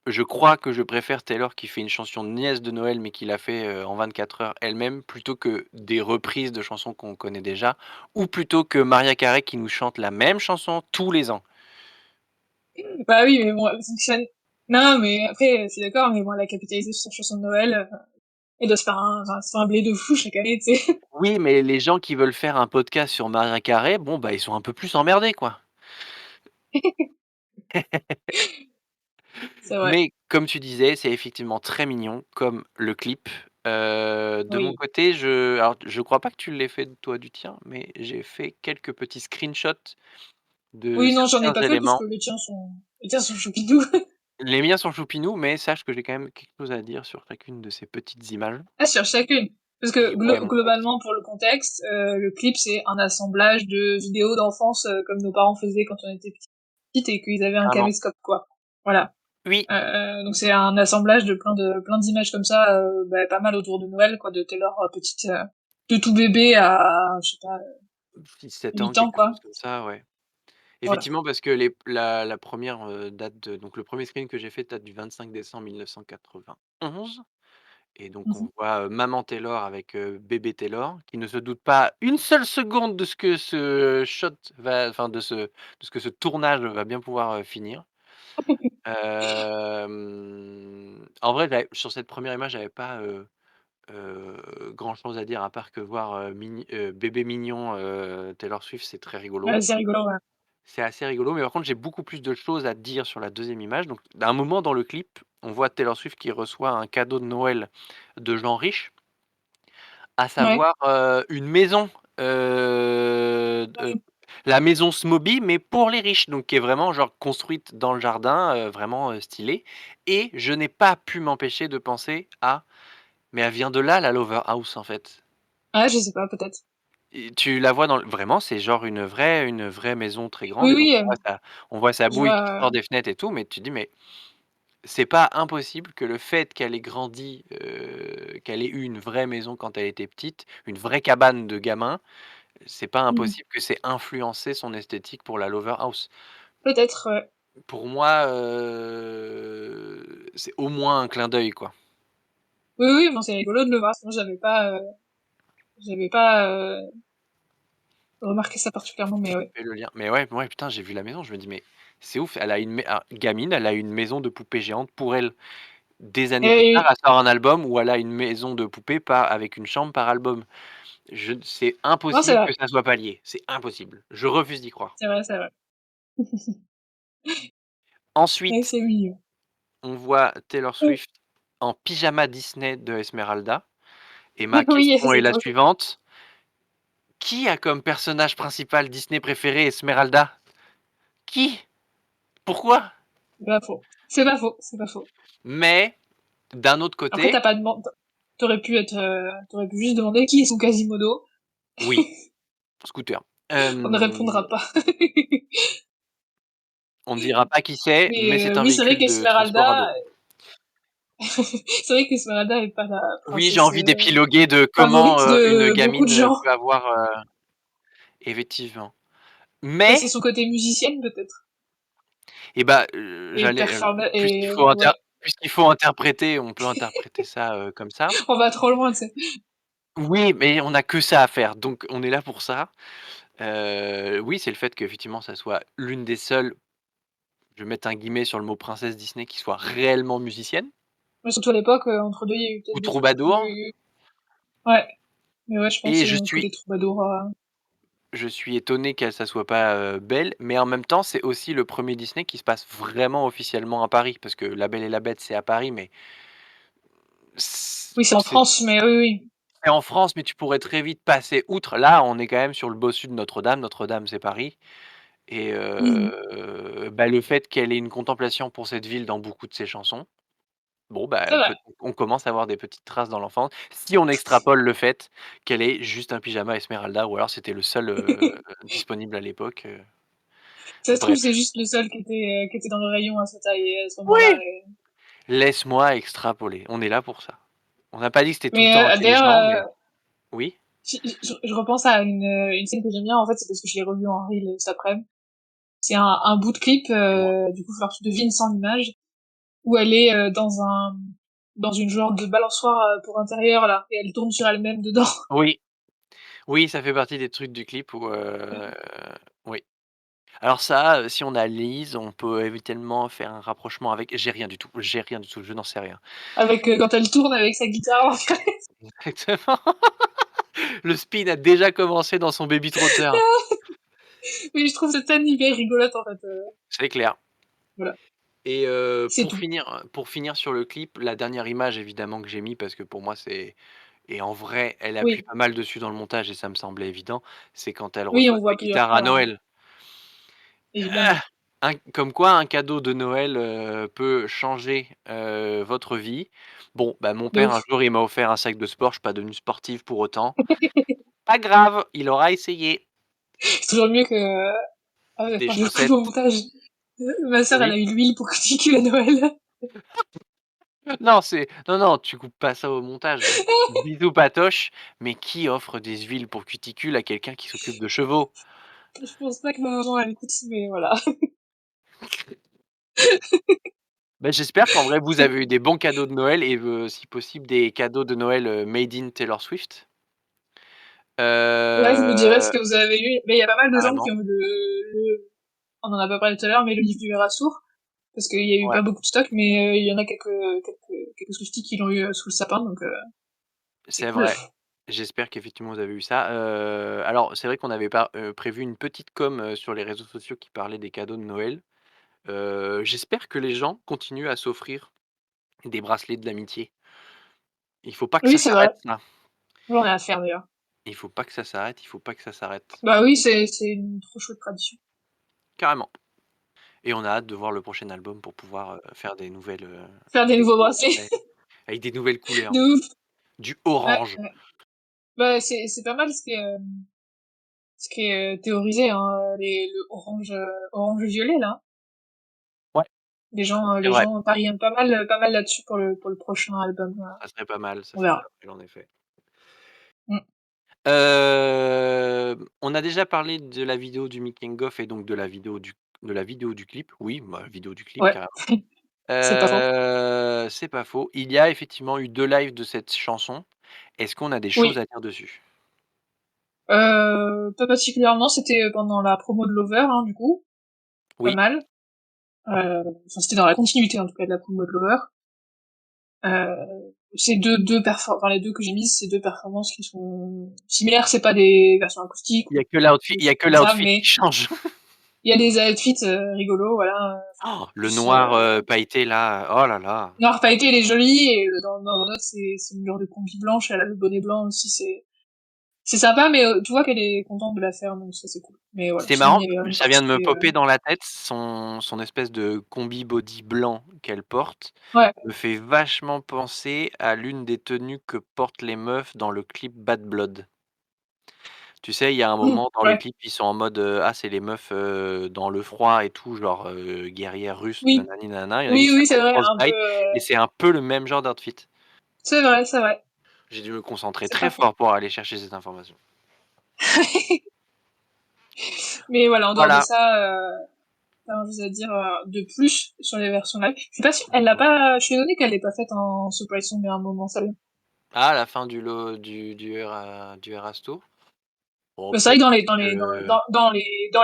je crois que je préfère Taylor qui fait une chanson niaise de Noël, mais qui l'a fait, en 24 heures elle-même, plutôt que des reprises de chansons qu'on connaît déjà, ou plutôt que Mariah Carey qui nous chante la même chanson tous les ans. Bah oui, mais bon, elle fonctionne. Non, mais après, je suis d'accord, mais bon, elle a capitalisé sur sa chanson de Noël. Elle doit se faire un blé de fou chaque année, tu sais. Oui, mais les gens qui veulent faire un podcast sur Mariah Carey, bon, bah, ils sont un peu plus emmerdés, quoi. C'est vrai. Mais comme tu disais, c'est effectivement très mignon comme le clip. De mon Oui. côté, je crois pas que tu l'aies fait toi du tien, mais j'ai fait quelques petits screenshots de Oui, non, j'en ai certains pas fait parce éléments. que les tiens sont choupidous. Les miens sont choupinous, mais sache que j'ai quand même quelque chose à dire sur chacune de ces petites images Ah, sur chacune. Parce que et ouais, mon pote. globalement, pour le contexte, le clip, c'est un assemblage de vidéos d'enfance comme nos parents faisaient quand on était petites et qu'ils avaient un Clairement. caméscope, quoi. Voilà. Oui, Donc c'est un assemblage de plein d'images comme ça, bah, pas mal autour de Noël, quoi, de Taylor petite, de tout bébé à, je sais pas, 6-7 ans, 8 ans, quelque quoi. chose comme ça, ouais. Voilà. Effectivement, parce que la 1re, date de donc le premier screen que j'ai fait date du 25 décembre 1991 et donc Mhm. on voit, maman Taylor avec, bébé Taylor qui ne se doute pas une seule seconde de ce que ce shot va enfin de ce que ce tournage va bien pouvoir, finir. En vrai, sur cette première image, j'avais pas, grand chose à dire à part que voir, bébé mignon, Taylor Swift, c'est très rigolo. Ouais, c'est rigolo, ouais. C'est assez rigolo, mais par contre, j'ai beaucoup plus de choses à dire sur la deuxième image. Donc, à un moment dans le clip, on voit Taylor Swift qui reçoit un cadeau de Noël de gens riches, à Ouais. savoir, une maison, Oui. la maison Smoby, mais pour les riches, donc qui est vraiment genre construite dans le jardin, vraiment, stylée et je n'ai pas pu m'empêcher de penser à: «Mais elle vient de là, la Lover House, en fait». Ah, je sais pas, peut-être. Et tu la vois vraiment, c'est genre une vraie maison très grande Oui, et donc oui, on voit sa je bouille qui vois. sort des fenêtres et tout, mais tu te dis: «Mais c'est pas impossible que le fait qu'elle ait grandi, qu'elle ait eu une vraie maison quand elle était petite, une vraie cabane de gamin, c'est pas Mhm. impossible que c'est influencé son esthétique pour la Lover House». Peut-être, ouais. Pour moi, c'est au moins un clin d'œil, quoi. Oui, oui, bon, c'est rigolo de le voir, sinon j'avais pas remarqué ça particulièrement, mais ouais. Fais le lien. Mais ouais, ouais, putain, j'ai vu la maison, je me dis: «Mais c'est ouf, elle a gamine, elle a une maison de poupée géante pour elle». Des années plus tard, Et elle sort un album où elle a une maison de poupée par avec une chambre par album. C'est non, c'est impossible que vrai, ça soit pas lié, c'est impossible. Je refuse d'y croire. c'est vrai, c'est vrai. Ouais, Ensuite, c'est mignon. on voit Taylor Swift en pyjama Disney de Esmeralda et ma Oui, question est c'est la trop. suivante: qui a comme personnage principal Disney préféré Esmeralda? Qui? Pourquoi? C'est pas faux. C'est pas faux, c'est pas faux. Mais d'un autre Après, côté, t'aurais pu juste demander qui est son Quasimodo. oui, Scooter. On ne Hem, répondra pas. on ne dira pas qui c'est, mais Mais c'est un oui, c'est vrai véhicule de transport à dos. qu'Esmeralda, c'est vrai qu'Esmeralda est pas la Oui, j'ai princesse envie d'épiloguer de comment, favorite une de beaucoup de gamine, gens. peut avoir, effectivement. Bah, Mais c'est son côté musicienne peut-être et bah, et et ouais. puisqu'il faut interpréter, on peut interpréter ça, comme ça. On va trop loin, tu sais. Oui, mais on a que ça à faire, donc on est là pour ça. Oui, c'est le fait qu'effectivement ça soit l'une des seules, je vais mettre un guillemets sur le mot princesse Disney, qui soit réellement musicienne Mais surtout à l'époque, entre deux, il y a eu ou peut-être des trucs troubadour plus. Ouais, mais ouais, je pense et le côté troubadour. je suis étonné qu'elle ça soit pas, Belle, mais en même temps, c'est aussi le premier Disney qui se passe vraiment officiellement à Paris, parce que La Belle et la Bête, c'est à Paris, mais Oui, c'est en c'est France, mais oui, oui. en France, mais tu pourrais très vite passer outre. Là, on est quand même sur le bossu de Notre-Dame. Notre-Dame, c'est Paris et Mhm. bah, le fait qu'elle ait une contemplation pour cette ville dans beaucoup de ses chansons, bon, C'est bah, vrai. on commence à avoir des petites traces dans l'enfance. Si on extrapole le fait qu'elle ait juste un pyjama Esmeralda ou alors c'était le seul, disponible à l'époque, Ça se trouve, c'est bref. juste le seul qui était dans le rayon à cette taille à ce moment-là. Oui! Laisse-moi extrapoler, on est là pour ça. On n'a pas dit que c'était tout le Mais temps d'ailleurs, intelligent, mais oui? je repense à une scène que j'aime bien, en fait, c'est parce que je l'ai revue en reel cet après-midi. C'est un bout de clip, Dis-moi. du coup, il va falloir que tu devines sans l'image, où elle est dans une genre de balançoire pour intérieur, là, et elle tourne sur elle-même dedans. Oui, oui, ça fait partie des trucs du clip où, oui. Alors ça, si on a Lise, on peut éventuellement faire un rapprochement avec j'ai rien du tout, je n'en sais rien. Avec, quand elle tourne avec sa guitare. Exactement. Le spin a déjà commencé dans son baby trotter. Oui, je trouve cette scène hyper rigolote, en fait, C'est clair voilà. et C'est tout. pour finir sur le clip, la dernière image évidemment que j'ai mis parce que pour moi c'est et en vrai, elle appuie Oui. pas mal dessus dans le montage et ça me semblait évident, c'est quand elle Oui, reçoit on sa voit plusieurs guitare à fois. Noël évidemment. Comme quoi un cadeau de Noël, peut changer, votre vie. Bon, bah, mon De père un ouf. jour il m'a offert un sac de sport, je suis pas devenu sportif pour autant. Pas grave, il aura essayé. C'est toujours mieux que Des enfin, je coupe chaussettes, au montage. Ma sœur, elle oui. a eu l'huile pour cuticule à Noël. Non, non, tu coupes pas ça au montage. Bisous patoche, mais qui offre des huiles pour cuticule à quelqu'un qui s'occupe de chevaux? Je pense pas que ma maman, elle écoute, mais voilà. Bah, j'espère qu'en vrai vous avez eu des bons cadeaux de Noël et si possible des cadeaux de Noël, made in Taylor Swift. Ouais, vous me direz ce Heu, que vous avez eu. Mais il y a pas mal de gens qui Carrément. ont eu on en a pas parlé tout à l'heure, mais le livre du Verassour, parce qu'il y a eu Ouais, pas beaucoup de stock, mais il y en a quelques Swifties qui l'ont eu sous le sapin, donc c'est c'est cool. vrai. J'espère qu'effectivement vous avez eu ça. Alors c'est vrai qu'on avait pas, prévu une petite com, sur les réseaux sociaux qui parlait des cadeaux de Noël. J'espère que les gens continuent à s'offrir des bracelets de l'amitié. Il faut pas que Oui, ça c'est vrai. s'arrête ça. J'en ai à faire d'ailleurs. Il faut pas que ça s'arrête, il faut pas que ça s'arrête. Bah oui, c'est une trop chouette tradition. Carrément et on a hâte de voir le prochain album pour pouvoir, faire Faire des des nouveaux nouveaux bracelets. bracelets avec des nouvelles couleurs, De ouf. du Ouais, orange. ouais. Bah c'est pas mal ce qui est théorisé, hein, le orange violet là. Ouais, c'est Les vrai, gens parient pas mal là-dessus pour le prochain album. ça serait pas mal, ça On serait verra. pas mal en effet. Mm. On a déjà parlé de la vidéo du making of et donc de la vidéo du clip. Oui, bah, vidéo du clip Ouais, carrément. c'est pas faux. C'est pas faux. Il y a effectivement eu 2 lives de cette chanson. Est-ce qu'on a des choses Oui. à dire dessus? Pas particulièrement, c'était pendant la promo de Lover, hein, du coup, pas Oui, mal. Enfin, c'était dans la continuité en tout cas de la promo de Lover. C'est enfin les deux que j'ai mises, c'est deux performances qui sont similaires. C'est pas des versions acoustiques il y ou a que des l'outfit il y a trucs que comme ça, l'outfit mais qui change. il y a des outfits rigolos, voilà. Oh, le Plus noir, pailleté là, oh là là. noir pailleté, elle est jolie, et dans l'autre c'est une mur de combi blanche, elle a le bonnet blanc aussi, c'est sympa, mais tu vois qu'elle est contente de la faire, donc ça c'est cool. Mais voilà, C'est sinon marrant, il y avait rien de ça vient de me particulier. popper dans la tête, son espèce de combi body blanc qu'elle porte Ouais. me fait vachement penser à l'une des tenues que portent les meufs dans le clip Bad Blood. Tu sais, il y a un moment dans le Ouais. clip, ils sont en mode, ah c'est les meufs, dans le froid et tout, genre, guerrières russes, Oui. nanani nanana. Il y en a une Oui, qui oui, c'est s'appelle vrai, un peu. Frostbite et c'est un peu le même genre d'outfit. C'est vrai, c'est vrai. J'ai dû me concentrer C'est très pas faux. fort pour aller chercher cette information. Mais voilà, en dehors de Voilà. ça, pas grand chose à dire de plus sur les versions live. Je suis pas sûre, elle l'a pas, je suis étonnée qu'elle l'ait pas faite en surprise song à un moment, celle-là. À la fin du Eras Tour. Bon, C'est vrai peut-être que que dans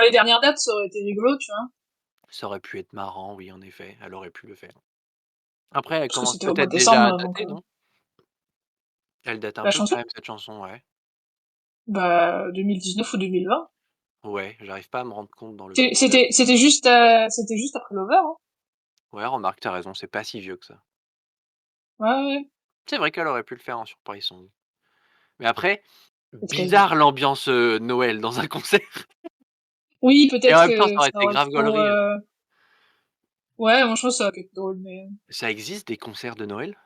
les dernières dates, ça aurait été rigolo, tu vois. ça aurait pu être marrant, oui, en effet, elle aurait pu le faire. Après, elle Parce que commence c'était au mois de peut-être déjà à décembre, donc, dater, non? Elle date un la peu quand chanson, même cette chanson, ouais. bah, 2019 ou 2020. Ouais, j'arrive pas à me rendre compte dans le compteur. C'était juste après Lover, hein. Ouais, remarque, tu raison, c'est pas si vieux que ça. Ouais, ouais, ouais. C'est vrai qu'elle aurait pu le faire en surprise song. Mais après, Peut-être qu'elle, bizarre l'ambiance, Noël dans un concert oui, et en peut-être même temps, ça que aurait ça été aurait grave trop, gaulerie, hein. ouais, moi, je pense que ça aurait pu être drôle, mais, Ça existe des concerts de Noël?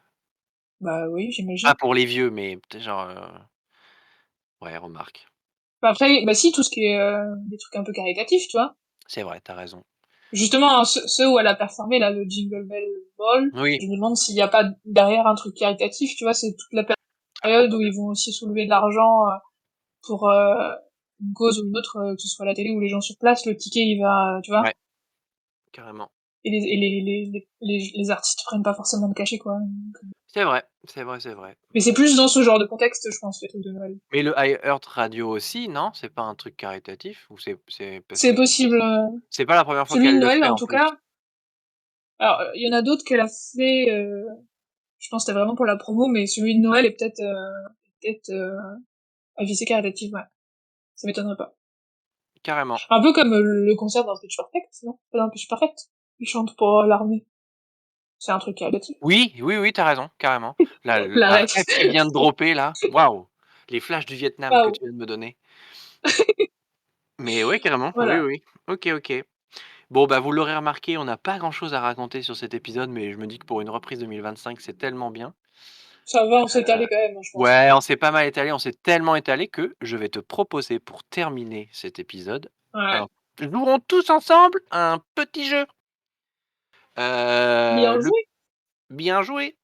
bah oui, Pas j'imagine. pour les vieux, mais peut-être genre, ouais, remarque. Bah après, bah si, tout ce qui est, des trucs un peu caritatifs, tu vois. C'est vrai, tu raison. Justement, hein, ceux où elle a performé, là, le Jingle Bell Ball, Oui, je me demande s'il n'y a pas derrière un truc caritatif, tu vois, c'est toute la ah période où probable, ils vont aussi soulever de l'argent pour une cause ou une autre, que ce soit la télé ou les gens sur place, le ticket, il va, tu vois, ouais, carrément. les artistes prennent pas forcément de cachet, quoi. C'est vrai, c'est vrai, c'est vrai. Mais c'est plus dans ce genre de contexte, je pense, les trucs de Noël. Mais le iHeart Radio aussi, non? C'est pas un truc caritatif? Ou c'est parce C'est que possible, c'est pas la première fois celui de qu'elle le Noël, fait en en tout plus? cas. Alors, il y en a d'autres qu'elle a fait, je pense que c'était vraiment pour la promo, mais celui de Noël est peut-être, à visée caritative, ouais. Ça m'étonnerait pas. Carrément. Un peu comme le concert dans Pitch Perfect, non? Pas dans Pitch Perfect. Ils chantent pour l'armée. C'est un truc caritatif. Oui, oui, oui, tu raison, carrément. La La ref. ref qui vient de dropper là, waouh! Les flashs du Vietnam que Waouh. tu viens de me donner. Mais ouais, carrément, oui, Voilà. oui. OK, OK. Bon, bah, vous l'aurez remarqué, on n'a pas grand-chose à raconter sur cet épisode, mais je me dis que pour une reprise 2025, c'est tellement bien. Ça va, on s'est étalé quand même, hein, je pense. Ouais, on s'est pas mal étalé, on s'est tellement étalé que je vais te proposer pour terminer cet épisode, Ouais. un jouons tous ensemble à un petit jeu. Bien Le joué. bien joué.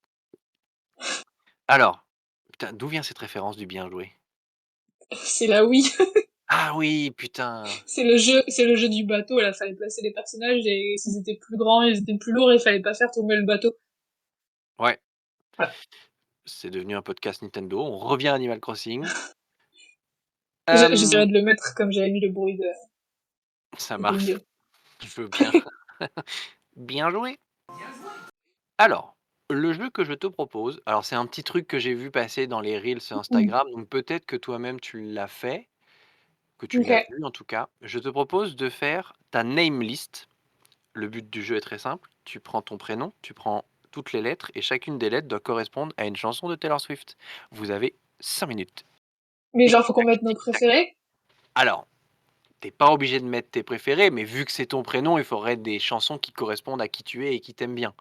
Alors, putain, d'où vient cette référence du bien joué? C'est la Wii. Ah oui, putain. C'est le jeu du bateau, là, fallait placer les personnages et s'ils étaient plus grands, ils étaient plus lourds, il fallait pas faire tomber le bateau. Ouais, Voilà. c'est devenu un podcast Nintendo, on revient à Animal Crossing. J'essaierai Hem, de le mettre comme j'avais mis le bruit Ça de marche, Bing. je veux bien. Bien joué. Alors, le jeu que je te propose, alors c'est un petit truc que j'ai vu passer dans les reels sur Instagram, donc peut-être que toi-même tu l'as fait, que tu Ok. l'as vu en tout cas. Je te propose de faire ta name list. Le but du jeu est très simple. Tu prends ton prénom, tu prends toutes les lettres et chacune des lettres doit correspondre à une chanson de Taylor Swift. Vous avez 5 minutes. Mais Tic genre, faut qu'on tac, mette nos tic tac. préférés? Alors, t'es pas obligé de mettre tes préférés, mais vu que c'est ton prénom, il faudrait des chansons qui correspondent à qui tu es et qui t'aiment bien.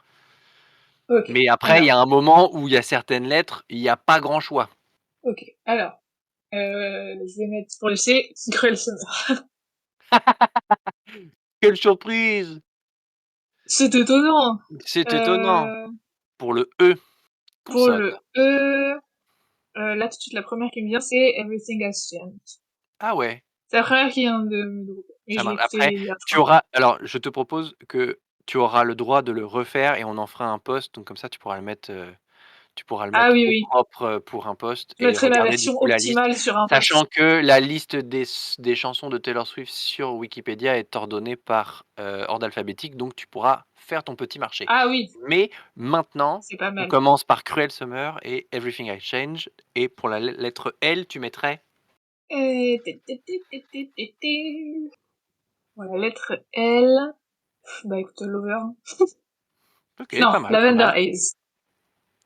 Ok. Mais après, il y Alors, a un moment où il y a certaines lettres, il y a pas grand choix. ok. Alors, je vais mettre pour le C, Cruel Summer. Quelle surprise! C'est étonnant. C'est étonnant. Euh, Pour le E, pour consonne. le E, là tout de suite la première qui me vient c'est Everything Has Changed. Ah ouais, C'est la première qui vient de me dropper. Mais ça je l'ai marche. écouté Après, hier, je tu crois. auras alors je te propose que tu auras le droit de le refaire et on en fera un post, donc comme ça tu pourras le Ah mettre oui, au oui. propre, pour un post Je et mettrai la regarder du version coup la liste. optimale sur un Sachant post. que la liste des chansons de Taylor Swift sur Wikipédia est ordonnée par, ordre alphabétique, donc tu pourras faire ton petit marché. Ah oui, Mais maintenant, c'est pas on mal. commence par Cruel Summer et Everything I Change et pour la lettre L, tu mettrais? Bon, la lettre L. Bah écoute, Lover. OK, Non, pas mal, pas Lavender mal. Haze.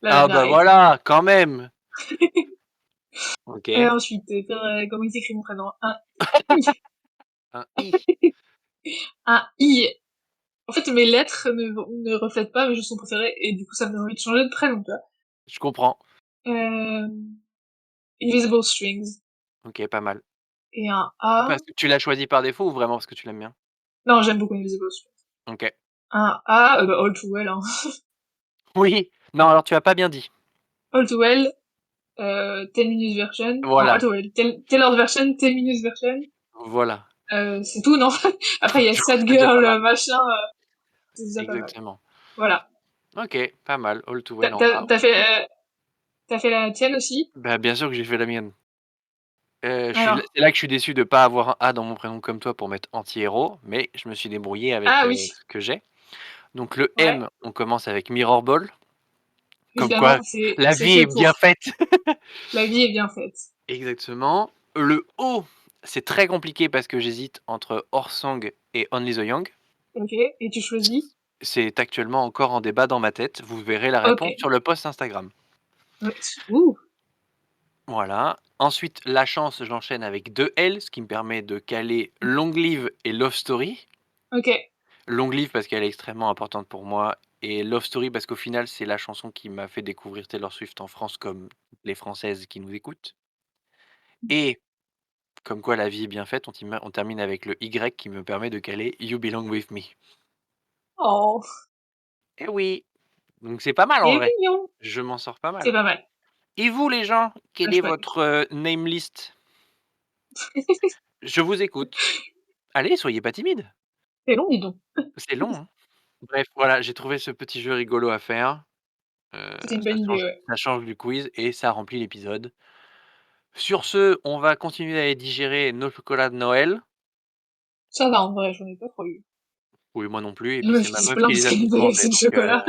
Ah Lavender bah Haze. voilà, quand même! Et OK, ensuite, comment il s'écrit mon prénom? Un I. un I. Un I. En fait, mes lettres ne reflètent pas mes chansons préférées, et du coup, ça me donne envie de changer de prénom, tu vois. Je comprends. Euh, Invisible Strings. OK, pas mal. Et un A. Parce que tu l'as choisi par défaut ou vraiment parce que tu l'aimes bien? Non, j'aime beaucoup Invisible Strings. OK. Un A, bah, All Too Well, hein. Oui! Non, alors tu as pas bien dit. All Too Well, 10 Minutes Version. Non, All Voilà, Too Well. Taylor's Version, 10 Minutes Version. voilà. C'est tout, non? Après, il y a Je crois que Sad c'est déjà pas Girl, mal. machin, c'est déjà pas mal. Exactement. Voilà. OK, pas mal. All Too Well en A. T'as fait la tienne aussi? Bah, bien sûr que j'ai fait la mienne. Je suis là Alors. c'est là que je suis déçu de pas avoir un A dans mon prénom comme toi pour mettre anti-héros, mais je me suis débrouillé avec, Ah oui, ce que j'ai. Donc le ouais, M, on commence avec Mirror Ball, comme quoi évidemment, la c'est vie fait est bien pour. faite. La vie est bien faite. Exactement. Le O, c'est très compliqué parce que j'hésite entre Orsong et Only the Young. Ok, et tu choisis? C'est actuellement encore en débat dans ma tête. Vous verrez la Ok. réponse sur le post Instagram. Ouais. Ouh, Voilà. Ensuite, la chance, j'enchaîne avec 2 L, ce qui me permet de caler Long Live et Love Story. ok. Long Live parce qu'elle est extrêmement importante pour moi et Love Story parce qu'au final, c'est la chanson qui m'a fait découvrir Taylor Swift en France comme les Françaises qui nous écoutent. Et comme quoi la vie est bien faite, on termine avec le Y qui me permet de caler You Belong With Me. Oh, Eh oui, donc c'est pas mal en c'est vrai. mignon. Je m'en sors pas C'est mal. pas mal. Et vous les gens, quelle est Flashback. votre, name list? Je vous écoute. Allez, soyez pas timides. C'est long, dis donc. C'est long, hein. Bref, voilà, j'ai trouvé ce petit jeu rigolo à faire. C'était une bonne idée, ouais. Ça change du quiz et ça remplit l'épisode. Sur ce, on va continuer à digérer nos chocolats de Noël. Ça va, en vrai, j'en ai pas trop eu. Oui, moi non plus et La puis meuf c'est qui ma se meuf plaint qui parce les a qu'elle toutes veut mangées laisser le donc chocolat.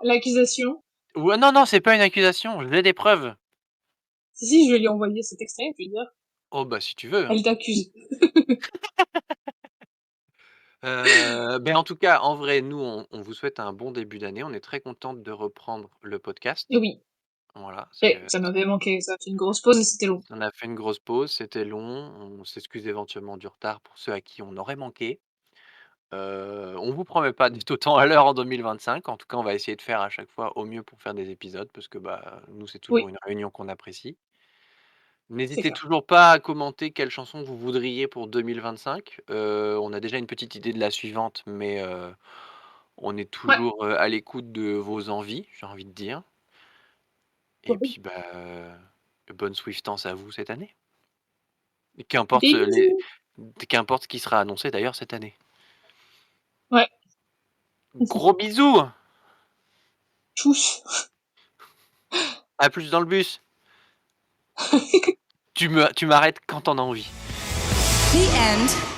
L'accusation. ouais, non, non, c'est pas une accusation, j'ai des preuves. Si, si, je vais lui envoyer cet extrait, je vais lui dire. Oh bah, si tu veux, hein. Elle t'accuse. En tout cas, en vrai, nous, on vous souhaite un bon début d'année. On est très contente de reprendre le Et podcast. oui. Voilà, Et ça m'avait manqué, ça a fait une grosse pause et c'était long. on a fait une grosse pause, c'était long. On s'excuse éventuellement du retard pour ceux à qui on aurait manqué. On vous promet pas d'être autant à l'heure en 2025. En tout cas, on va essayer de faire à chaque fois au mieux pour faire des épisodes parce que, bah, nous, c'est toujours Oui, une réunion qu'on apprécie. c'est N'hésitez clair. toujours pas à commenter quelle chanson vous voudriez pour 2025. On a déjà une petite idée de la suivante, mais on est Ouais, toujours, à l'écoute de vos envies, j'ai envie de dire. Et oui. puis, bah, bonne Swiftance à vous cette année. Et qu'importe, Des bisous. qu'importe ce qui sera annoncé d'ailleurs cette année. Ouais, Gros bisous! tchuss. À plus dans le bus. Tu m'arrêtes quand tu en as envie. The end.